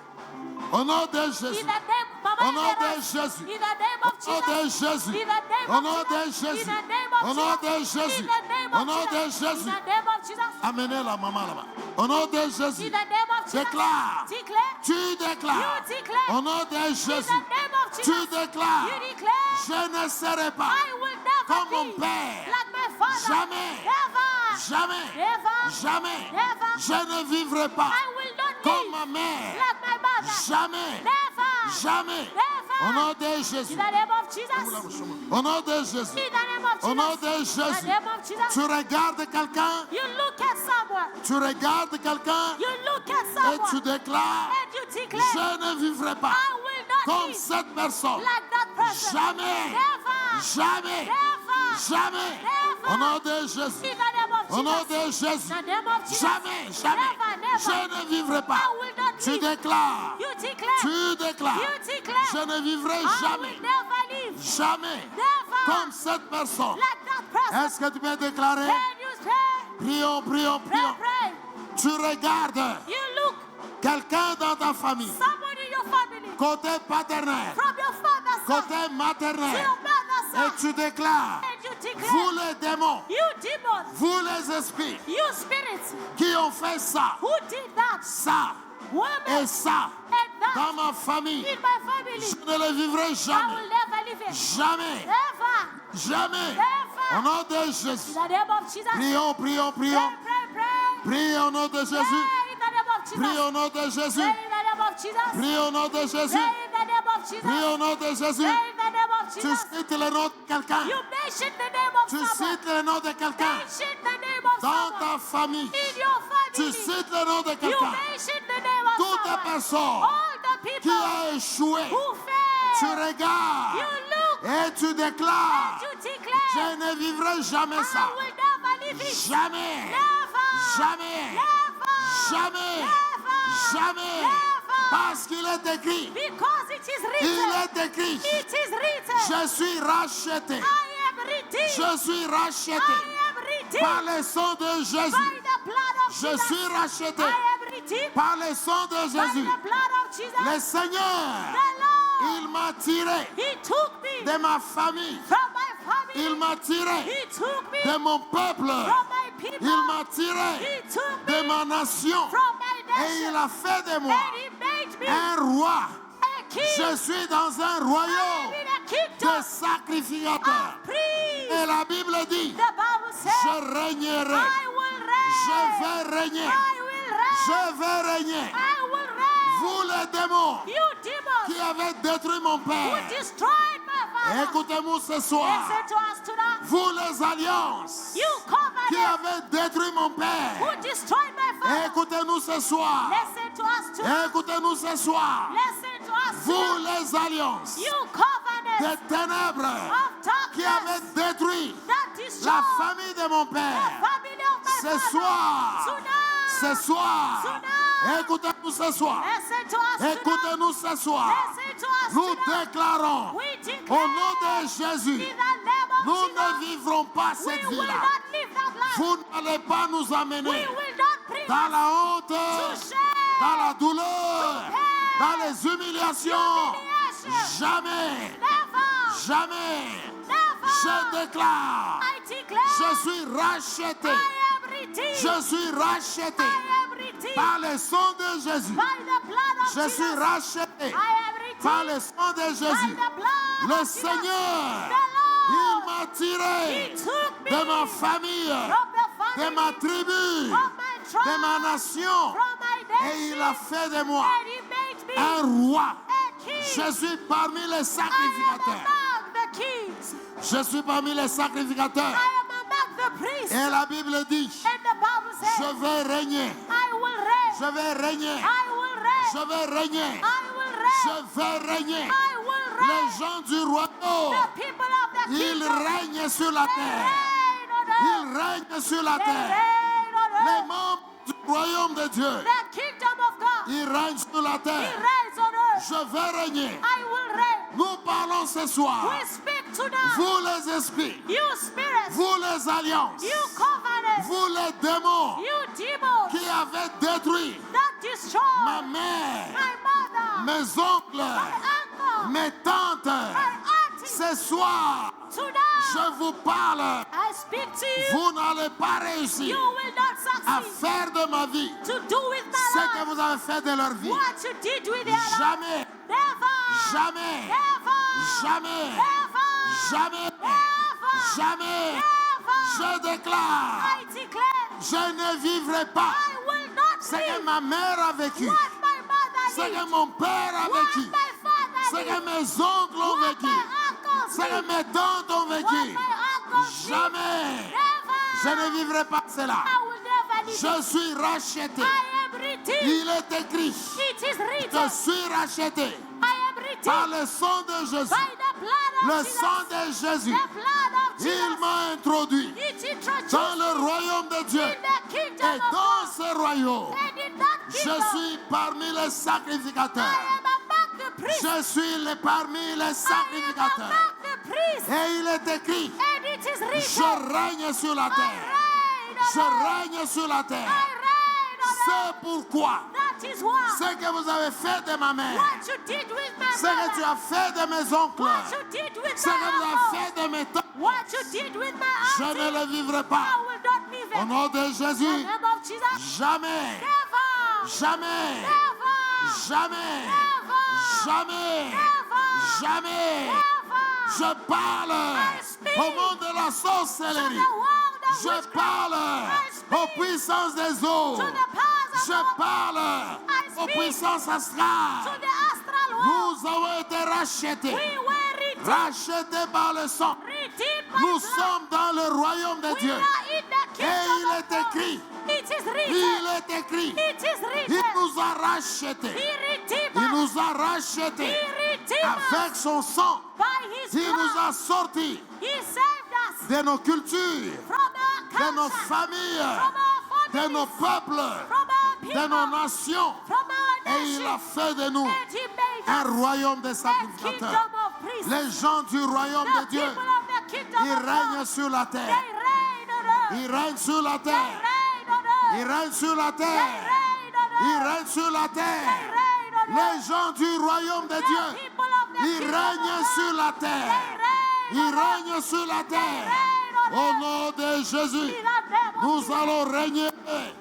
Au nom de In Jésus. the name, Mama Au nom de Eros. Jésus. In the name of Au nom de Jesus. Jésus. In the name Au of nom de Jesus. Jésus. In the name of Au nom de Jesus. Jésus. In the name Au of nom de Jesus. In Jésus. the name of Jesus. Amenez la maman là-bas. Au nom de In Jésus. the name of Jesus. Déclare. Declare. Tu déclares. You declare. Au nom de In Jésus. the name of Tu Jesus. déclares. You declare. Je ne serai pas I will never comme mon be père. like my father. Jamais. Never. Jamais. Never. Jamais. Never. Je ne vivrai pas I will not comme live ma mère. like my mother. Jamais. Never. Jamais. Never. Au nom de Jésus. In the name of Jesus. Au nom de Jésus. In the name of Au nom Jesus. de In the Jésus. name of Jesus. Tu regardes quelqu'un. You look at someone. Tu regardes quelqu'un. You look at Et tu someone. déclares. And you declare. Je ne vivrai pas I will not comme live cette personne. like that person. Jamais. Never. Jamais. Never. Jamais. Never. Au nom de Jésus. In the name of Au nom Jesus. de Jésus. In the name of Jesus. Jamais. Jamais. Never, never. Je ne vivrai pas. I will not Tu live. déclares. You declare. Tu déclares. You declare. Je ne vivrai I will jamais. never live Jamais. Never. Comme cette personne. like that person. Est-ce que tu peux déclarer? Can you pray? Prions, prions, Pray, prions. pray. Tu regardes You look quelqu'un dans ta famille. someone in your family Côté paternel. from your father's side Côté to maternel. your mother's Et side. tu déclares. And you declare. Vous les démons. You demons. Vous les esprits You spirits qui ont fait ça, who did that, ça woman et ça and that dans ma famille, in my family, je ne le vivrai I jamais. will never live it. Jamais. Never. Jamais. Au Never. nom de In Jésus. the name of Jesus. Prions, prions, Pray, prions. pray, pray. Prie au nom de Jésus. Pray in the name of Jesus. Prie au nom de Jésus. Pray in the name of Jesus. Prie au nom de Pray Jésus. in the name of Jesus. Prie au nom de Jésus. Pray in the name of Tu Jesus. cites le nom de quelqu'un. You mention the name of Tu someone. cites le nom de quelqu'un. Mention the name of Dans someone. ta famille. In your Tu family. cites le nom de You quelqu'un. mention the name of Toute someone. personne All the qui people a échoué, who tu failed. regardes You look et tu déclares, and you declare, je ne vivrai jamais ça. I will never live it. Jamais. Never. Jamais. Never. Jamais. Never. Jamais. Never. Parce qu'il est écrit. Because it is Il written. est écrit. It is written. Je suis racheté. I am redeemed. Je suis racheté I am redeemed par le sang de Jésus. by the blood of Je Jesus. suis racheté I am redeemed par le sang de by Jésus. the blood of Jesus. Le Seigneur, The Lord, il m'a tiré He took me de ma famille. from my family. Il m'a tiré He took me de mon peuple. from my people. Il m'a tiré He took de me ma nation. from my Et nation. il a fait de moi And He made me un roi. a king. Je suis dans un I am royaume in a de kingdom sacrificateurs. of priests. Et la Bible dit, The Bible says, je régnerai. I will reign. Je vais régner. I will reign. Je vais régner. I will reign. Vous les démons You demons qui avez détruit mon who père, destroyed my father. écoutez-moi ce soir. Listen to us tonight. Vous les alliances You qui covenant avez détruit mon père, who destroyed my father. écoutez-nous ce soir. Listen to us tonight. Écoutez-nous ce soir. Listen to us Vous tonight. les alliances You covenant des ténèbres of qui darkness avez détruit that destroyed la famille de mon the père. family of my Ce father. soir, Tonight. ce soir, Tonight. écoutez-nous ce soir. Listen to us tonight. Écoutez-nous ce soir. Listen to us Nous tonight. déclarons We au declare nom de in Jésus, the name of nous Jesus, ne vivrons pas we cette will vie-là. not live that life. Vous n'allez pas nous We amener will not bring dans us la honte, to shame, dans la douleur, pain, dans les humiliations. humiliation. Jamais, Never. jamais. Never. Je déclare, I declare je suis racheté. I am redeemed. Je suis racheté I am redeemed par le sang de Jésus. by the blood of Je Jesus. suis racheté I am redeemed par le sang de by Jésus. the blood Le of Jesus. Seigneur, The Lord, il m'a He tiré took me de ma famille, from the de family, ma tribu, from my tribe, de ma nation. from my Et nation, il a fait de moi and He made me un roi. a king. Je suis parmi les I am sacrificateurs. among the kings. Je suis parmi les sacrificateurs. I am among the priests. Et la Bible dit, And the Bible says, je vais régner. I will reign. Je vais régner. I will reign. Je vais régner. I will reign. Je vais régner. I will reign. Les gens du royaume, The people of the ils kingdom, règnent sur la they terre. reign on earth. Ils règnent sur la They terre. reign on Les earth. membres du royaume de Dieu, The kingdom of God, ils règnent sur la He terre. reigns on earth. Je vais régner. I will reign. Nous parlons ce soir. We speak tonight. Vous les esprits, You spirits, vous les alliances, you covenants, vous les démons you demons qui avez détruit that destroy ma mère, my mother, mes oncles, my uncle, mes tantes. my auntie. Ce soir, Tonight, je vous parle. I speak to you. Vous n'allez pas réussir You will not à succeed faire de ma vie to do with ce my que life vous avez fait de leur vie. what you did with their life. Jamais, Never. jamais, Never. jamais, Never. jamais, Never. jamais. Never. Je déclare, I declare je ne vivrai pas I will not ce que live ma mère a vécu, what my mother ce que did, mon père a what vécu, my father ce did, que mes oncles ont what vécu, my uncles ce que did, mes tantes ont what vécu. my uncles did. Jamais, je Never. ne vivrai pas cela. I will never live. Je suis racheté. I am redeemed. Il est écrit, It is je written. suis racheté I am par redeemed le sang de Jésus. by the blood of Le Jesus. sang de Jésus, The blood of il Jesus. m'a introduit It introduced dans le royaume de Dieu. in the kingdom Et of dans God. ce royaume, And in that je kingdom, suis parmi les I sacrificateurs. am among the priests. Je suis parmi les I am sacrificateurs. among the priests. Et il est écrit, And it is written, je règne sur la I terre. reign on Je earth. règne sur la I terre. reign on earth. C'est pourquoi That is why ce que vous avez fait de ma mère, what you did with my ce que tu mother, as fait de mes oncles, what you did with ce que my vous uncle, avez fait de mes tantes, what you did with my je auntie, ne le vivrai I pas. will not be Au nom de In the Jésus, name of Jesus. jamais, Never. jamais, Never. jamais, Never. jamais, Never. jamais. Never. Je parle speak au monde de la To sorcellerie. the world of Je witchcraft. parle I speak aux puissances des eaux. To the powers of Je the parle aux speak puissances To astrales. the astral world. Nous avons été rachetés. We were redeemed. Rachetés par le sang. Redeemed by Nous blood. sommes dans le royaume de We Dieu. are in the Et kingdom il of est God. écrit, It is written. il est écrit, It is il written. nous a rachetés. He redeemed Il us. nous a He rachetés redeemed avec us son sang. by His Il nous blood. a sortis He saved us de nos cultures, from our de nos culture, familles, from our de families, nos peuples, from our people, de nos nations. from our Et il a nation. fait de nous And He made un us royaume de a sacrificateurs. kingdom of priests. Les gens du royaume The de Dieu, people of the kingdom ils of règnent God. sur la They terre. reign on earth. Ils règnent sur la They terre. reign on earth. Ils règnent sur la They terre. reign on Ils earth. règnent sur la They terre. reign on Les earth. gens du royaume de The Dieu, people of the ils kingdom of règnent God. sur la They terre. reign Ils on earth. règnent sur la terre. reign on Au earth. nom de Jésus, In the name of nous Jesus. allons régner.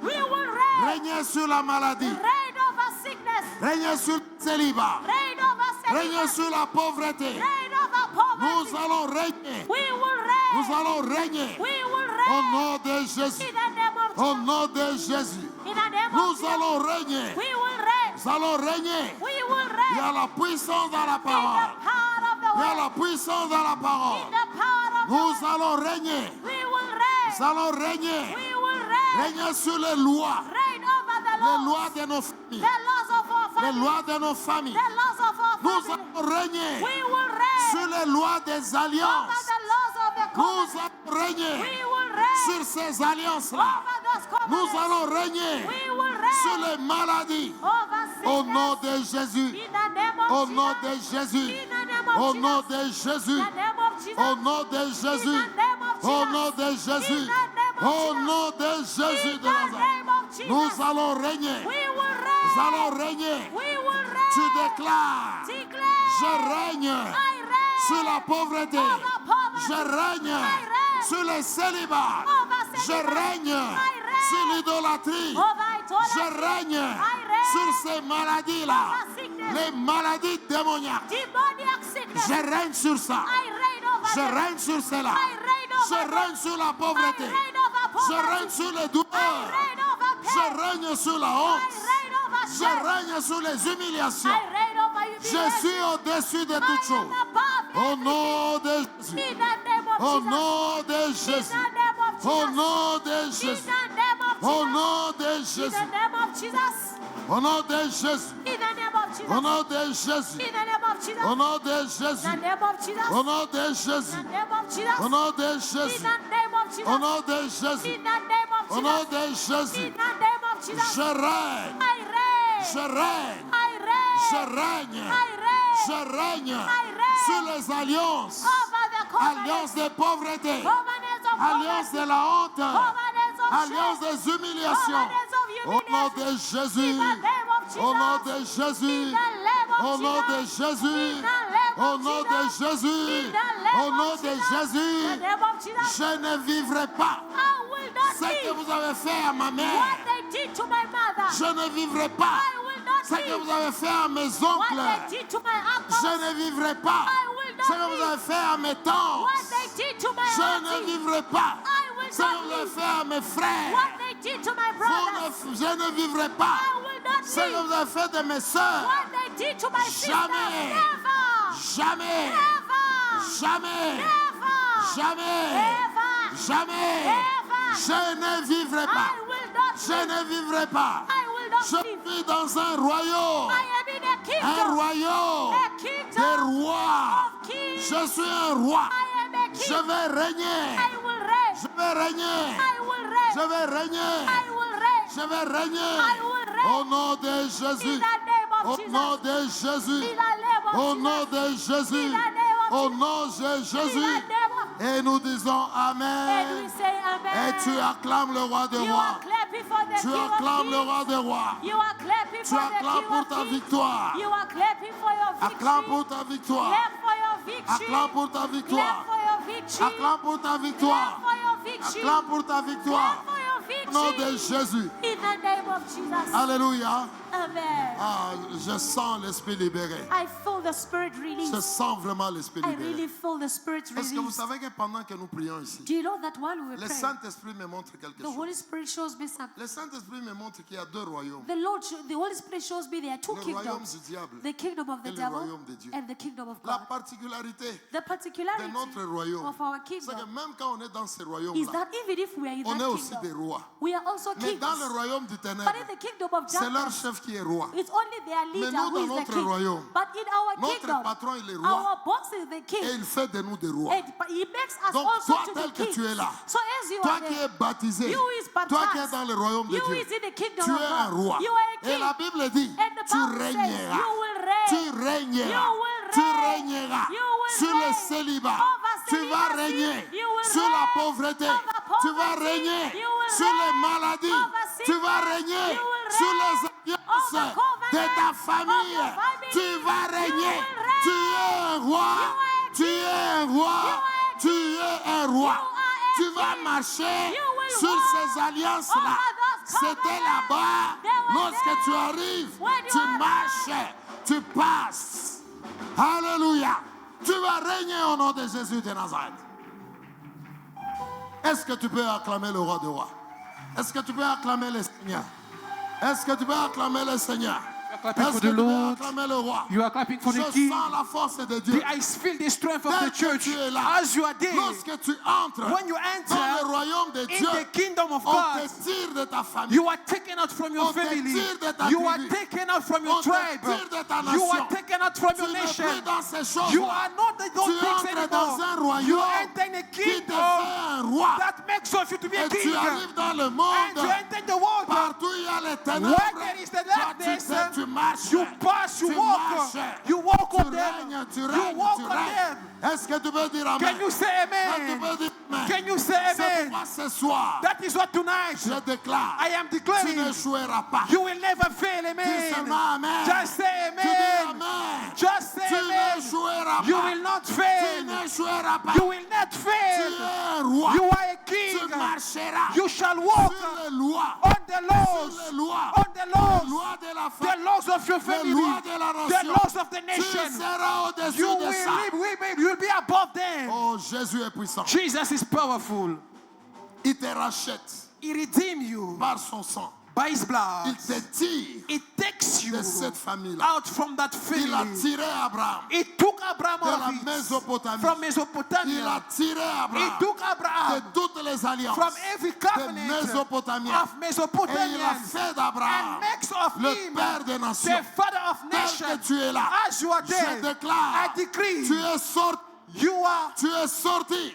We will reign. Régner sur la maladie. Reign over sickness. Régner sur le célibat. Reign over Régner sickness. sur la pauvreté. Reign over Nous poverty. allons régner. We will reign. Nous allons régner. We will Au reign. nom de Jésus. In the name of Au Jesus. nom de Jésus. In the name of Nous Jesus. allons régner. We will reign. Nous allons régner. We will Il y reign. a la puissance dans la In the parole. power of the Il y a word. la puissance dans la parole. In the power of the Nous word. allons régner. We will reign. Nous allons régner. We will reign. Régner sur les lois. Reign over the Les laws. lois de nos familles. The laws of our Les family. lois de nos familles. The laws of our Nous family. allons régner We will reign. sur les lois des Over alliances. the laws of the Nous covenant. allons régner We will reign. sur ces alliances-là. Over those covenants. Nous allons régner We will sur reign. les maladies. Over Au sickness. nom de Jésus. In the name of Au Jesus. nom de Jésus. In the name of Au Jesus. nom de Jésus. In the name of Jesus. Au nom de Jésus. In the name of Au Jesus. nom de Jésus. In the name of Au Jesus. nom de Jésus In de the Nazareth. name of Jesus. Nous allons régner. We will Nous reign. allons régner. We will reign. Tu déclares. Declare. Je règne I reign. sur la pauvreté. Over poverty. Je règne règne sur les célibats. Over Je celibacy. règne règne sur l'idolâtrie. Over idolatry. Je règne règne sur ces maladies-là. over sickness. Les maladies démoniaques. Demoniac sickness. Je règne sur ça. I reign over Je them. règne sur cela. I reign over Je them. règne sur la I pauvreté. reign over Je poverty. règne sur les I douleurs. reign over pain. Je règne sur la I honte. reign over Je shame. règne sur les humiliations. I reign over Je humiliation. suis au-dessus de I toutes am choses. above Au everything. nom de Jésus. In the name of Au Jesus. nom de In Jésus. the name of Au Jesus. nom de In Jésus. the name of Au Jesus. nom de In Jésus. the name of Jesus. Au nom de Jésus. In the name of Jesus. Au nom de Jésus. In the name of Jesus. Au nom de In Jésus. the name of Jesus. Au nom de In Jésus. the name of Jesus. Au nom de In Jésus. the name of Jesus. Au nom de Jésus. In the name of Au nom Jesus. de Jésus. In the name of Jesus. Je règne. I reign. Je règne. I reign. Je règne. I reign. Je règne règne. sur les alliances. Over the covenants. Alliance de pauvreté. Covenants of Alliance poverty. de la honte. Covenants of Alliance shame. des humiliations. Covenants of Au nom humiliation. de Jésus. In the name of Jesus. Au nom de Jésus. In the name of Au nom de Jesus. Jésus. In the name Au of nom de Jesus. Jésus. In the name Au nom of de Jesus. Jésus. In the name of Jesus. Je ne vivrai pas I will not ce que live vous avez fait à ma what mère. they did to my mother. Je ne vivrai pas I will not ce que live vous avez fait à mes what oncles. they did to my uncles. Je ne vivrai pas I will not ce que vous live avez fait à mes tantes. what they did to my Je ne auntie. vivrai pas I will ce que not vous avez live fait à mes frères. what they did to my brothers. Je ne vivrai pas I will not ce que live vous avez fait de mes soeurs. what they did to my sisters. Jamais. Never. Jamais, Never. jamais, Never. jamais, Never. jamais. Never. Je ne vivrai pas. I will not Je live. ne vivrai pas. I will not Je live. vis dans un royaume. I am in a Un kingdom. royaume A des kingdom rois. of kings. Je suis un roi. I am a Je king. vais régner. I will reign. Je vais régner. I will reign. Je vais régner. I will reign. Je vais régner. I will reign. Au nom de In Jésus. the name Au of Jesus. nom de Jésus. In the name of Au Jesus. nom de Jésus. In the name of Au Jesus. nom de In Jésus. the name of Et nous disons And we Amen. say amen. Et tu acclames le roi des You rois. are clapping for the Tu King of acclames le Kings. roi des rois. You are clapping Tu for the acclames King pour of ta Kings. victoire. You are clapping for your Acclame victory. pour ta victoire. Clap for your victory. Acclame pour ta victoire. Clap for your victory. Acclame pour ta victoire. Clap for your victory. Acclame pour ta victoire. Clap for your Au nom de Jésus. In the name of Jesus. Alléluia. Amen. Ah, je sens l'esprit libéré. I feel the Spirit release. Je sens vraiment l'esprit I libéré. really feel the Spirit Est-ce que vous release. savez que pendant que nous prions ici, Do you know that while we were le praying, Saint-Esprit me montre quelque the chose. Holy Spirit shows me something. Le Saint-Esprit me montre qu'il y a deux royaumes. The Holy Spirit shows me there are two Le royaume kingdoms. du diable The kingdom of the et le devil royaume de Dieu. and the kingdom of La God. particularité The de particularity notre royaume, of our c'est que kingdom même quand on est dans ce is royaume-là, that even if we are in on est that aussi des kingdom, rois. we are also Mais kings. dans le royaume du But ténèbre, in the kingdom of c'est leur darkness, chef qui est roi. it's only their leader nous, who dans is the notre king. royaume, But in our Notre kingdom, patron, il est roi. our boss is the Et king. il fait de nous des rois. And he makes us Donc, also toi, to tel be que kings. tu es là, So as you Toi are qui there, es baptisé, you is baptized. toi qui es dans le royaume de You Dieu, is in the kingdom tu of es un God. roi. You are a Et king. la Bible dit, And the tu Bible says, régneras. you will reign. Tu régneras. You will Tu reign. régneras You will sur le reign célibat. over Tu vas celibacy. régner You will sur la reign pauvreté. over Tu vas poverty. régner You will sur les reign maladies. over Tu vas sickness. régner You will sur les reign alliances over covenants de ta of famille. your family. Tu vas You régner. will reign. Tu es un roi. You are a Tu king. es un roi. You are a Tu king. es un roi. You are a Tu vas king. marcher You will sur walk ces alliances-là. over those C'était covenants. là-bas. They were Lorsque there. tu arrives, When you tu are marches, tu passes. Alléluia. Tu vas régner au nom de Jésus de Nazareth. Est-ce que tu peux acclamer le roi de rois? Est-ce que tu peux acclamer le Seigneur? Est-ce que tu peux acclamer le Seigneur? clapping Est-ce for que the tu peux Lord. acclamer le roi? You are clapping for Je the King. sens la force de Dieu. I feel the strength of Tel the que church. tu es là, As you are there, lorsque tu entres when you dans le enter royaume de in Dieu, the kingdom of on God, te tire de ta famille. you are taken out from your On te family. tire de ta You are tribu. taken out from your On te tribe. tire de ta You are nation. taken out from Tu your n'es nation. plus dans ces choses. You are not the Tu those things entres dans un anymore. You royaume enter in a qui te kingdom fait un roi. that makes of you to be a Et tu king. arrives dans le And monde. you enter the world. Partout il y a les Where ténèbres. there is the Toi, tu darkness, sais, tu marches. you pass, you Tu walk. marches. You walk Tu on them. règnes, tu You règnes, walk tu on règnes. them. Est-ce que tu peux dire Can amen? you say Est-ce que tu amen? peux dire amen? Can you say C'est amen? pourquoi ce soir, That is what tonight je déclare, I am tu declaring. n'échoueras pas. You will never fail, Dis amen. seulement amen. Just say Tu dis amen. amen. Just say Tu amen. n'échoueras You pas. will not Tu fail. n'échoueras pas. You will not Tu fail. es un roi. You are a Tu king. marcheras You shall walk sur les lois. on the Sur laws. les lois. On the Les laws. lois de la The famille. laws of your Les family. lois de la The nation. laws of the Tu nation. seras au-dessus You de will ça. live, you will be above them. Oh, Jésus est puissant. Jesus is powerful. Il te rachète He redeemed you par son sang. by his blood. Il te tire It takes you de cette famille-là. out from that Il a family. tiré Abraham It took Abraham de la out of it, Mésopotamie. from Il a Mesopotamia. tiré It Abraham took de Abraham toutes les alliances from every de covenant Mésopotamie. of Et il a Mesopotamians fait d'Abraham and makes of le him père des the nations. father of Tel que nations. tu es là, As you are je there, déclare, I decree tu es sorti, you are sorti,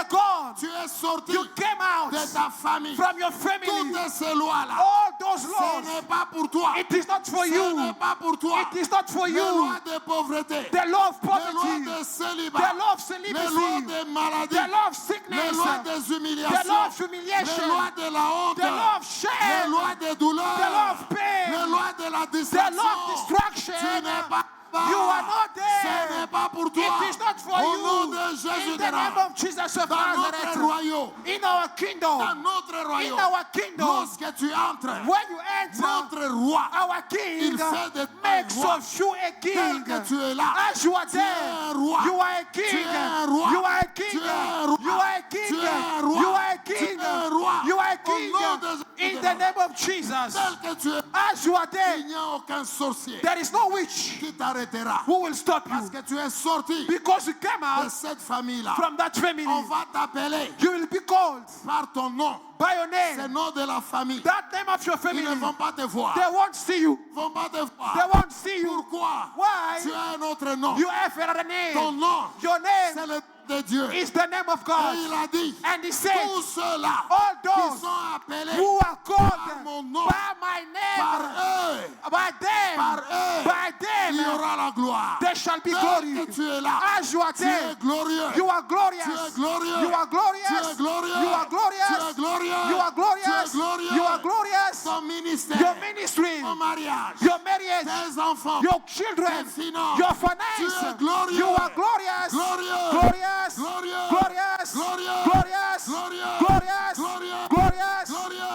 gone. tu es sorti You came out de ta famille. from your family. Toutes ces lois-là, All those ce laws, n'est pas pour toi. it is not for Ce you. n'est pas pour toi. It is not for Les you. lois de pauvreté, The law of les lois poverty, de célibat, the law of les lois celibacy, de maladie, the law of les sickness, lois des the law humiliations, of humiliation, les lois de la honte, the law of les shame, lois de douleur, the law of pain, les lois de la the distraction. law of distraction. Tu n'es pas You are not Ce there. n'est pas pour toi. It is not for Au nom you. de Jésus In de the name Nazareth, of Jesus of dans notre Nazareth, royaume, in our dans kingdom, notre in royaume, our kingdom, lorsque tu entres, when you enter, notre roi, our king il fait de toi makes un roi. of you a Tel king. que tu es là, As you are tu es there, un roi. you are a Tu king. es un roi. You are a Tu king. es un roi. You are a king. Tu es un roi. You are a Tu king. es un roi. You are a Au nom de king. Jésus In de the Nazareth. name of Jesus. Tel que tu es, As you are there, il n'y a aucun sorcier there is no witch qui t'arrêtera. who will stop Parce you. que tu es sorti Because you came de out cette famille-là. from that family. On va t'appeler You will be called par ton nom. by your C'est le name. nom de la famille. That name of your Ils family. ne vont pas te voir. They won't see you. Ils ne vont pas te voir. They won't see you. Pourquoi? Why? Tu as un autre nom. You have another Ton name. nom, Your c'est name le nom de Dieu. Et is the name of God. il a dit, And he said, tous ceux-là all qui those sont appelés who are par mon called nom, by my par name, eux, by them, par eux, by il y them, aura la gloire. there shall be Tel glory. que tu es là, As you are tu there, es glorieux. you are glorious. Tu es glorieux. You are glorious. Tu es glorieux. You are glorious. Tu es glorieux. You are glorious. Tu es glorieux. You are glorious. Ton ministère, Your ministry, ton mariage, your marriage, tes enfants, your children, tes finances. your Tu es finance. glorieux. You are glorious. Glorieux. Glorious. Glorieux. Glorious. Glorieux. Glorious. Glorieux. Glorious. Glorieux. Glorious. Glorieux.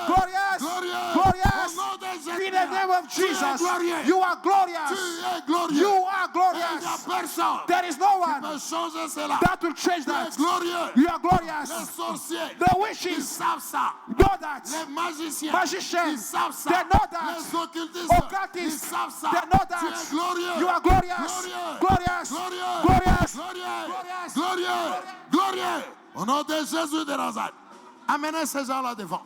name of Tu es Jesus, glorieux. you are Tu glorious. es glorieux. You are Et il n'y a glorious. personne There is no qui one peut changer cela. that will change Tu es that. glorieux. You are Les glorious. sorciers, The ils witches savent ça. know that. Les magiciens, Magicians, ils savent ça. they know that. Les occultistes, Occultists, ils savent ça. they know Tu es that. glorieux. You are glorious. Glorieux. Glorious. Glorieux. Glorious. Glorieux. Glorieux. Glorieux. Au nom de Jésus de Nazareth. Amenez ces gens-là devant.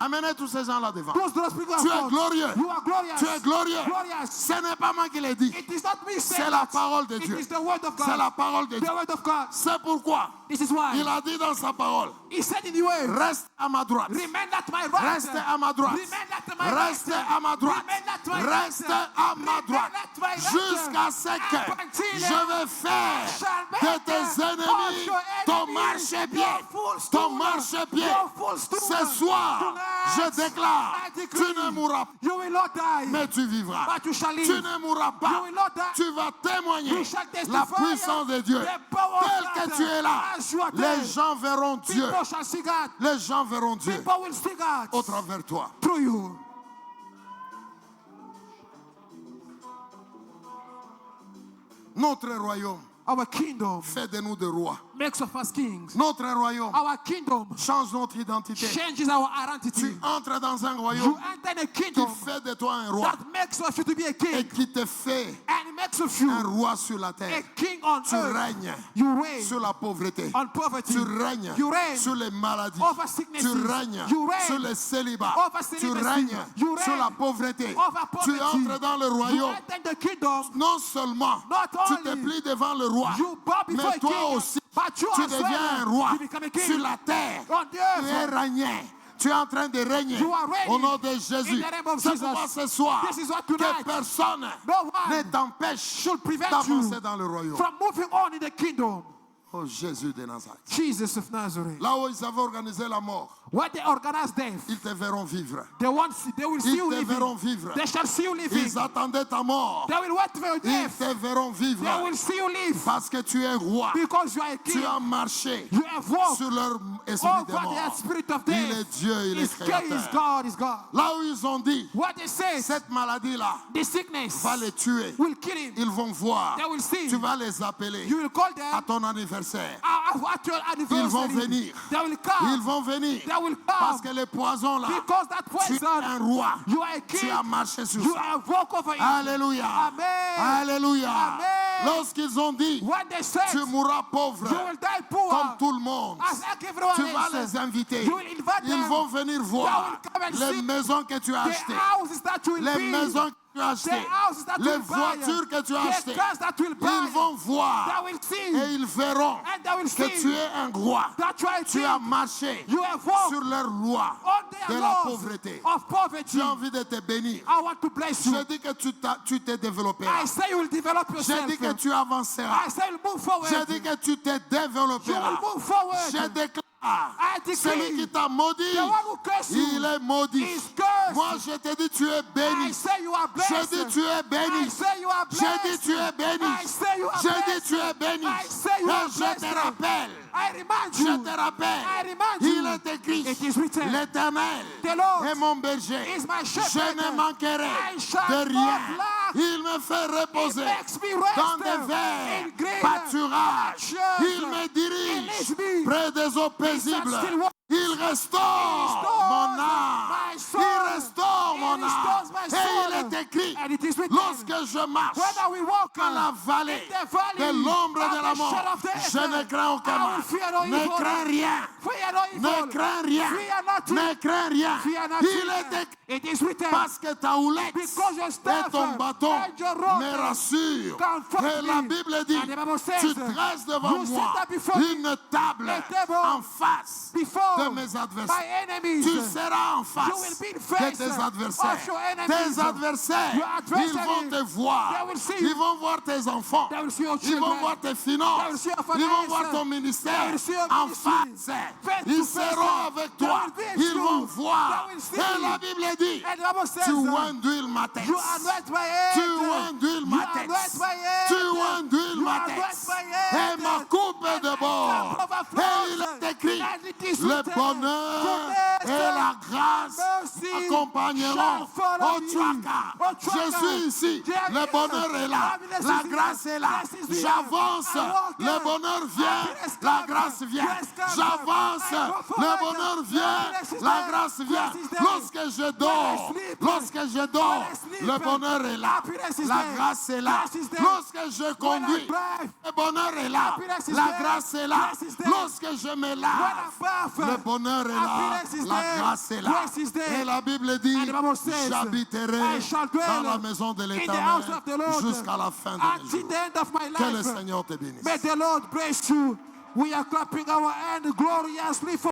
Amenez tous ces gens-là devant. Those people Tu es are glorieux. You are glorious. Tu es glorieux. Glorious. Ce n'est pas moi qui l'ai dit. It is not me C'est saying la that. parole de It Dieu. is the word of God. C'est la parole de The Dieu. word of God. C'est pourquoi This is why il a dit dans sa parole, he said in the word, reste à ma droite. remain at my right. Reste à ma droite. Remain at my Reste right. à ma droite. Remain at my right. Reste à ma droite. Remain at my right. Jusqu'à ce que Up until je vais faire de tes ennemis ton marchepied. Ton marchepied. Ce soir, je déclare, tu ne mourras pas, You will not die, mais tu vivras. but you shall live. Tu ne mourras You pas. will not die. Tu vas témoigner You shall testify la puissance de Dieu. the power of Tel que God. tu es là, As you are les there, gens verront Dieu. people shall see God. Les gens verront Dieu People will see God au travers de toi. through you. Notre royaume Our kingdom fait de nous des rois. makes of us kings. Notre royaume Our kingdom change notre identité. changes our Tu identity. entres dans un You royaume enter a qui kingdom fait de toi un roi that makes of you to be a et king, qui te fait and it makes of you un roi sur la a terre. king on Tu earth. règnes You reign sur la pauvreté. on poverty. Tu règnes You reign sur les maladies. over sicknesses. Tu règnes You reign sur les célibats. over Tu celibacy. règnes You reign sur la pauvreté. over Tu poverty. entres dans le You royaume. enter the kingdom. Non seulement Not tu only te plies devant le roi, you bow before mais a toi king, aussi, but you tu as deviens well, un roi you become a king. sur la terre. On the Tu es earth. régné. Tu es en train de régner You are reigning au nom de Jésus. in the name of C'est Jesus. pourquoi ce soir, This is what que tonight, personne no one ne t'empêche should prevent d'avancer you dans le royaume. from moving on in the kingdom. Oh Jésus de Nazareth. Jesus of Nazareth. Là où ils avaient organisé la mort, When they organize death, ils te verront vivre. they will see Ils you te verront living. vivre. They shall see you living. Ils attendaient ta mort. They will wait for your Ils death. te verront vivre. They will see you live Parce que tu es roi. because you are a Tu king. as marché You have walked sur leur esprit de over mort. the spirit of Il death. est Dieu, il est Is créateur. God, is God. Là où ils ont dit, What they say, cette maladie-là the sickness va les tuer. will kill him. Ils vont voir. They will see. Tu vas les appeler You will call à them ton anniversaire. at your Ils vont anniversary. venir. They will come. Ils vont venir. They will Parce come. que les poisons là, Because that tu es poison, un roi. you are a Tu king. as marché sur You ça. have walked over it. Alléluia. Amen. Alléluia. Amen. Lorsqu'ils ont dit, When they said, tu mourras pauvre you will die poor, comme tout le monde. as like everyone Tu vas else. les inviter. You will invite Ils them. vont venir voir They will come and les see maisons que tu as the achetées. houses that you will Les build. maisons que tu as The achetées. houses that you Les will buy. voitures que tu as The achetées. cars that you will buy. Ils vont voir They will see. et ils verront And they will que see tu es un roi. that you are a Tu king. as marché You have walked sur leur loi on their de la laws pauvreté. of poverty. J'ai envie de te bénir. I want to bless you. Je dis que tu te développeras. I say you will develop Je yourself. dis que tu avanceras. I say you will move forward. Je dis que tu te You développeras. will move forward. Je déclare, I decree, celui qui t'a maudit, the one who cursed you il est maudit. is cursed. Moi, je te dis, tu es I béni. say you are Je blessed. dis, tu es I béni. say you are Je blessed. dis, tu es béni. I say you are Je dis, blessed. tu es béni. I say you Et are je blessed. te rappelle, I remind je you. te rappelle, I remind il you. est écrit, It is written. l'Éternel The Lord est mon berger. is my shepherd. Je ne manquerai I shall de not rien. lack. Il me fait reposer He makes me rest dans des in verts green pâturages. pastures. Il me He dirige leads me près des eaux paisibles. still waters. Il restaure mon âme. my soul. Il restaure He mon âme. restores my Et soul. il est écrit, And it is written, lorsque je marche whether we walk dans la vallée in the valley de l'ombre of de la the mort, shadow of death, je ne crains aucun I mal. will fear no Ne evil. crains rien. Fear no evil. Ne crains rien. Fear nothing. Ne crains rien. Fear Il nothing. est écrit, It is written, parce que ta houlette because your staff et ton bâton and your rod me rassurent. comfort Et la me. Bible dit, And the Bible says, tu dresses devant you moi set up before me une table a table en face before de mes adversaires. my enemies. Tu seras en You face will be in de face tes of adversaires. your enemies. Tes adversaires, Your adversaries, ils vont te voir. they will see you. Ils vont voir tes enfants. They will see your Ils vont children. voir tes They finances. will see your Ils vont finances. voir ton They ministère will see your en ministry. face. Face Ils to face. seront avec They toi. will be with Ils you. vont voir. They will see. Et la Bible dit, And the Bible says, tu induis ma tête. you anoint my head. Tu induis ma You tête. anoint my head. Tu induis You ma anoint tête. my head. Et ma coupe est de bord. cup overflows. Et il est écrit, And it is le written, bonheur goodness la grâce mercy accompagneront shall follow au you. tracas. Au tracas. Je suis ici, J'ai le bonheur est là, Happiness la is grâce here. est là. Blessings is here. J'avance, I walk le in. bonheur vient, Happiness la comes. grâce vient. Grace comes. J'avance, I go le forward. bonheur vient, Happiness is la there. grâce vient. Grace is there. Lorsque je dors, sleep. lorsque je dors, When I sleep. le bonheur est là, Happiness is la there. grâce est là. Grace is there. Lorsque je When I conduis, drive, le bonheur est là, happiness is la there. grâce est là. Grace is there. Lorsque je me when I lave, bath, le bonheur est là, happiness is la there. grâce est là. Grace is there. Et la Bible dit, And the Bible says, j'habiterai I shall dwell dans la maison de in the house l'Éternel of the Lord jusqu'à la fin de mes until jours. the end of my Que le life. Seigneur te bénisse. May the Lord bless you. We are clapping our hands gloriously for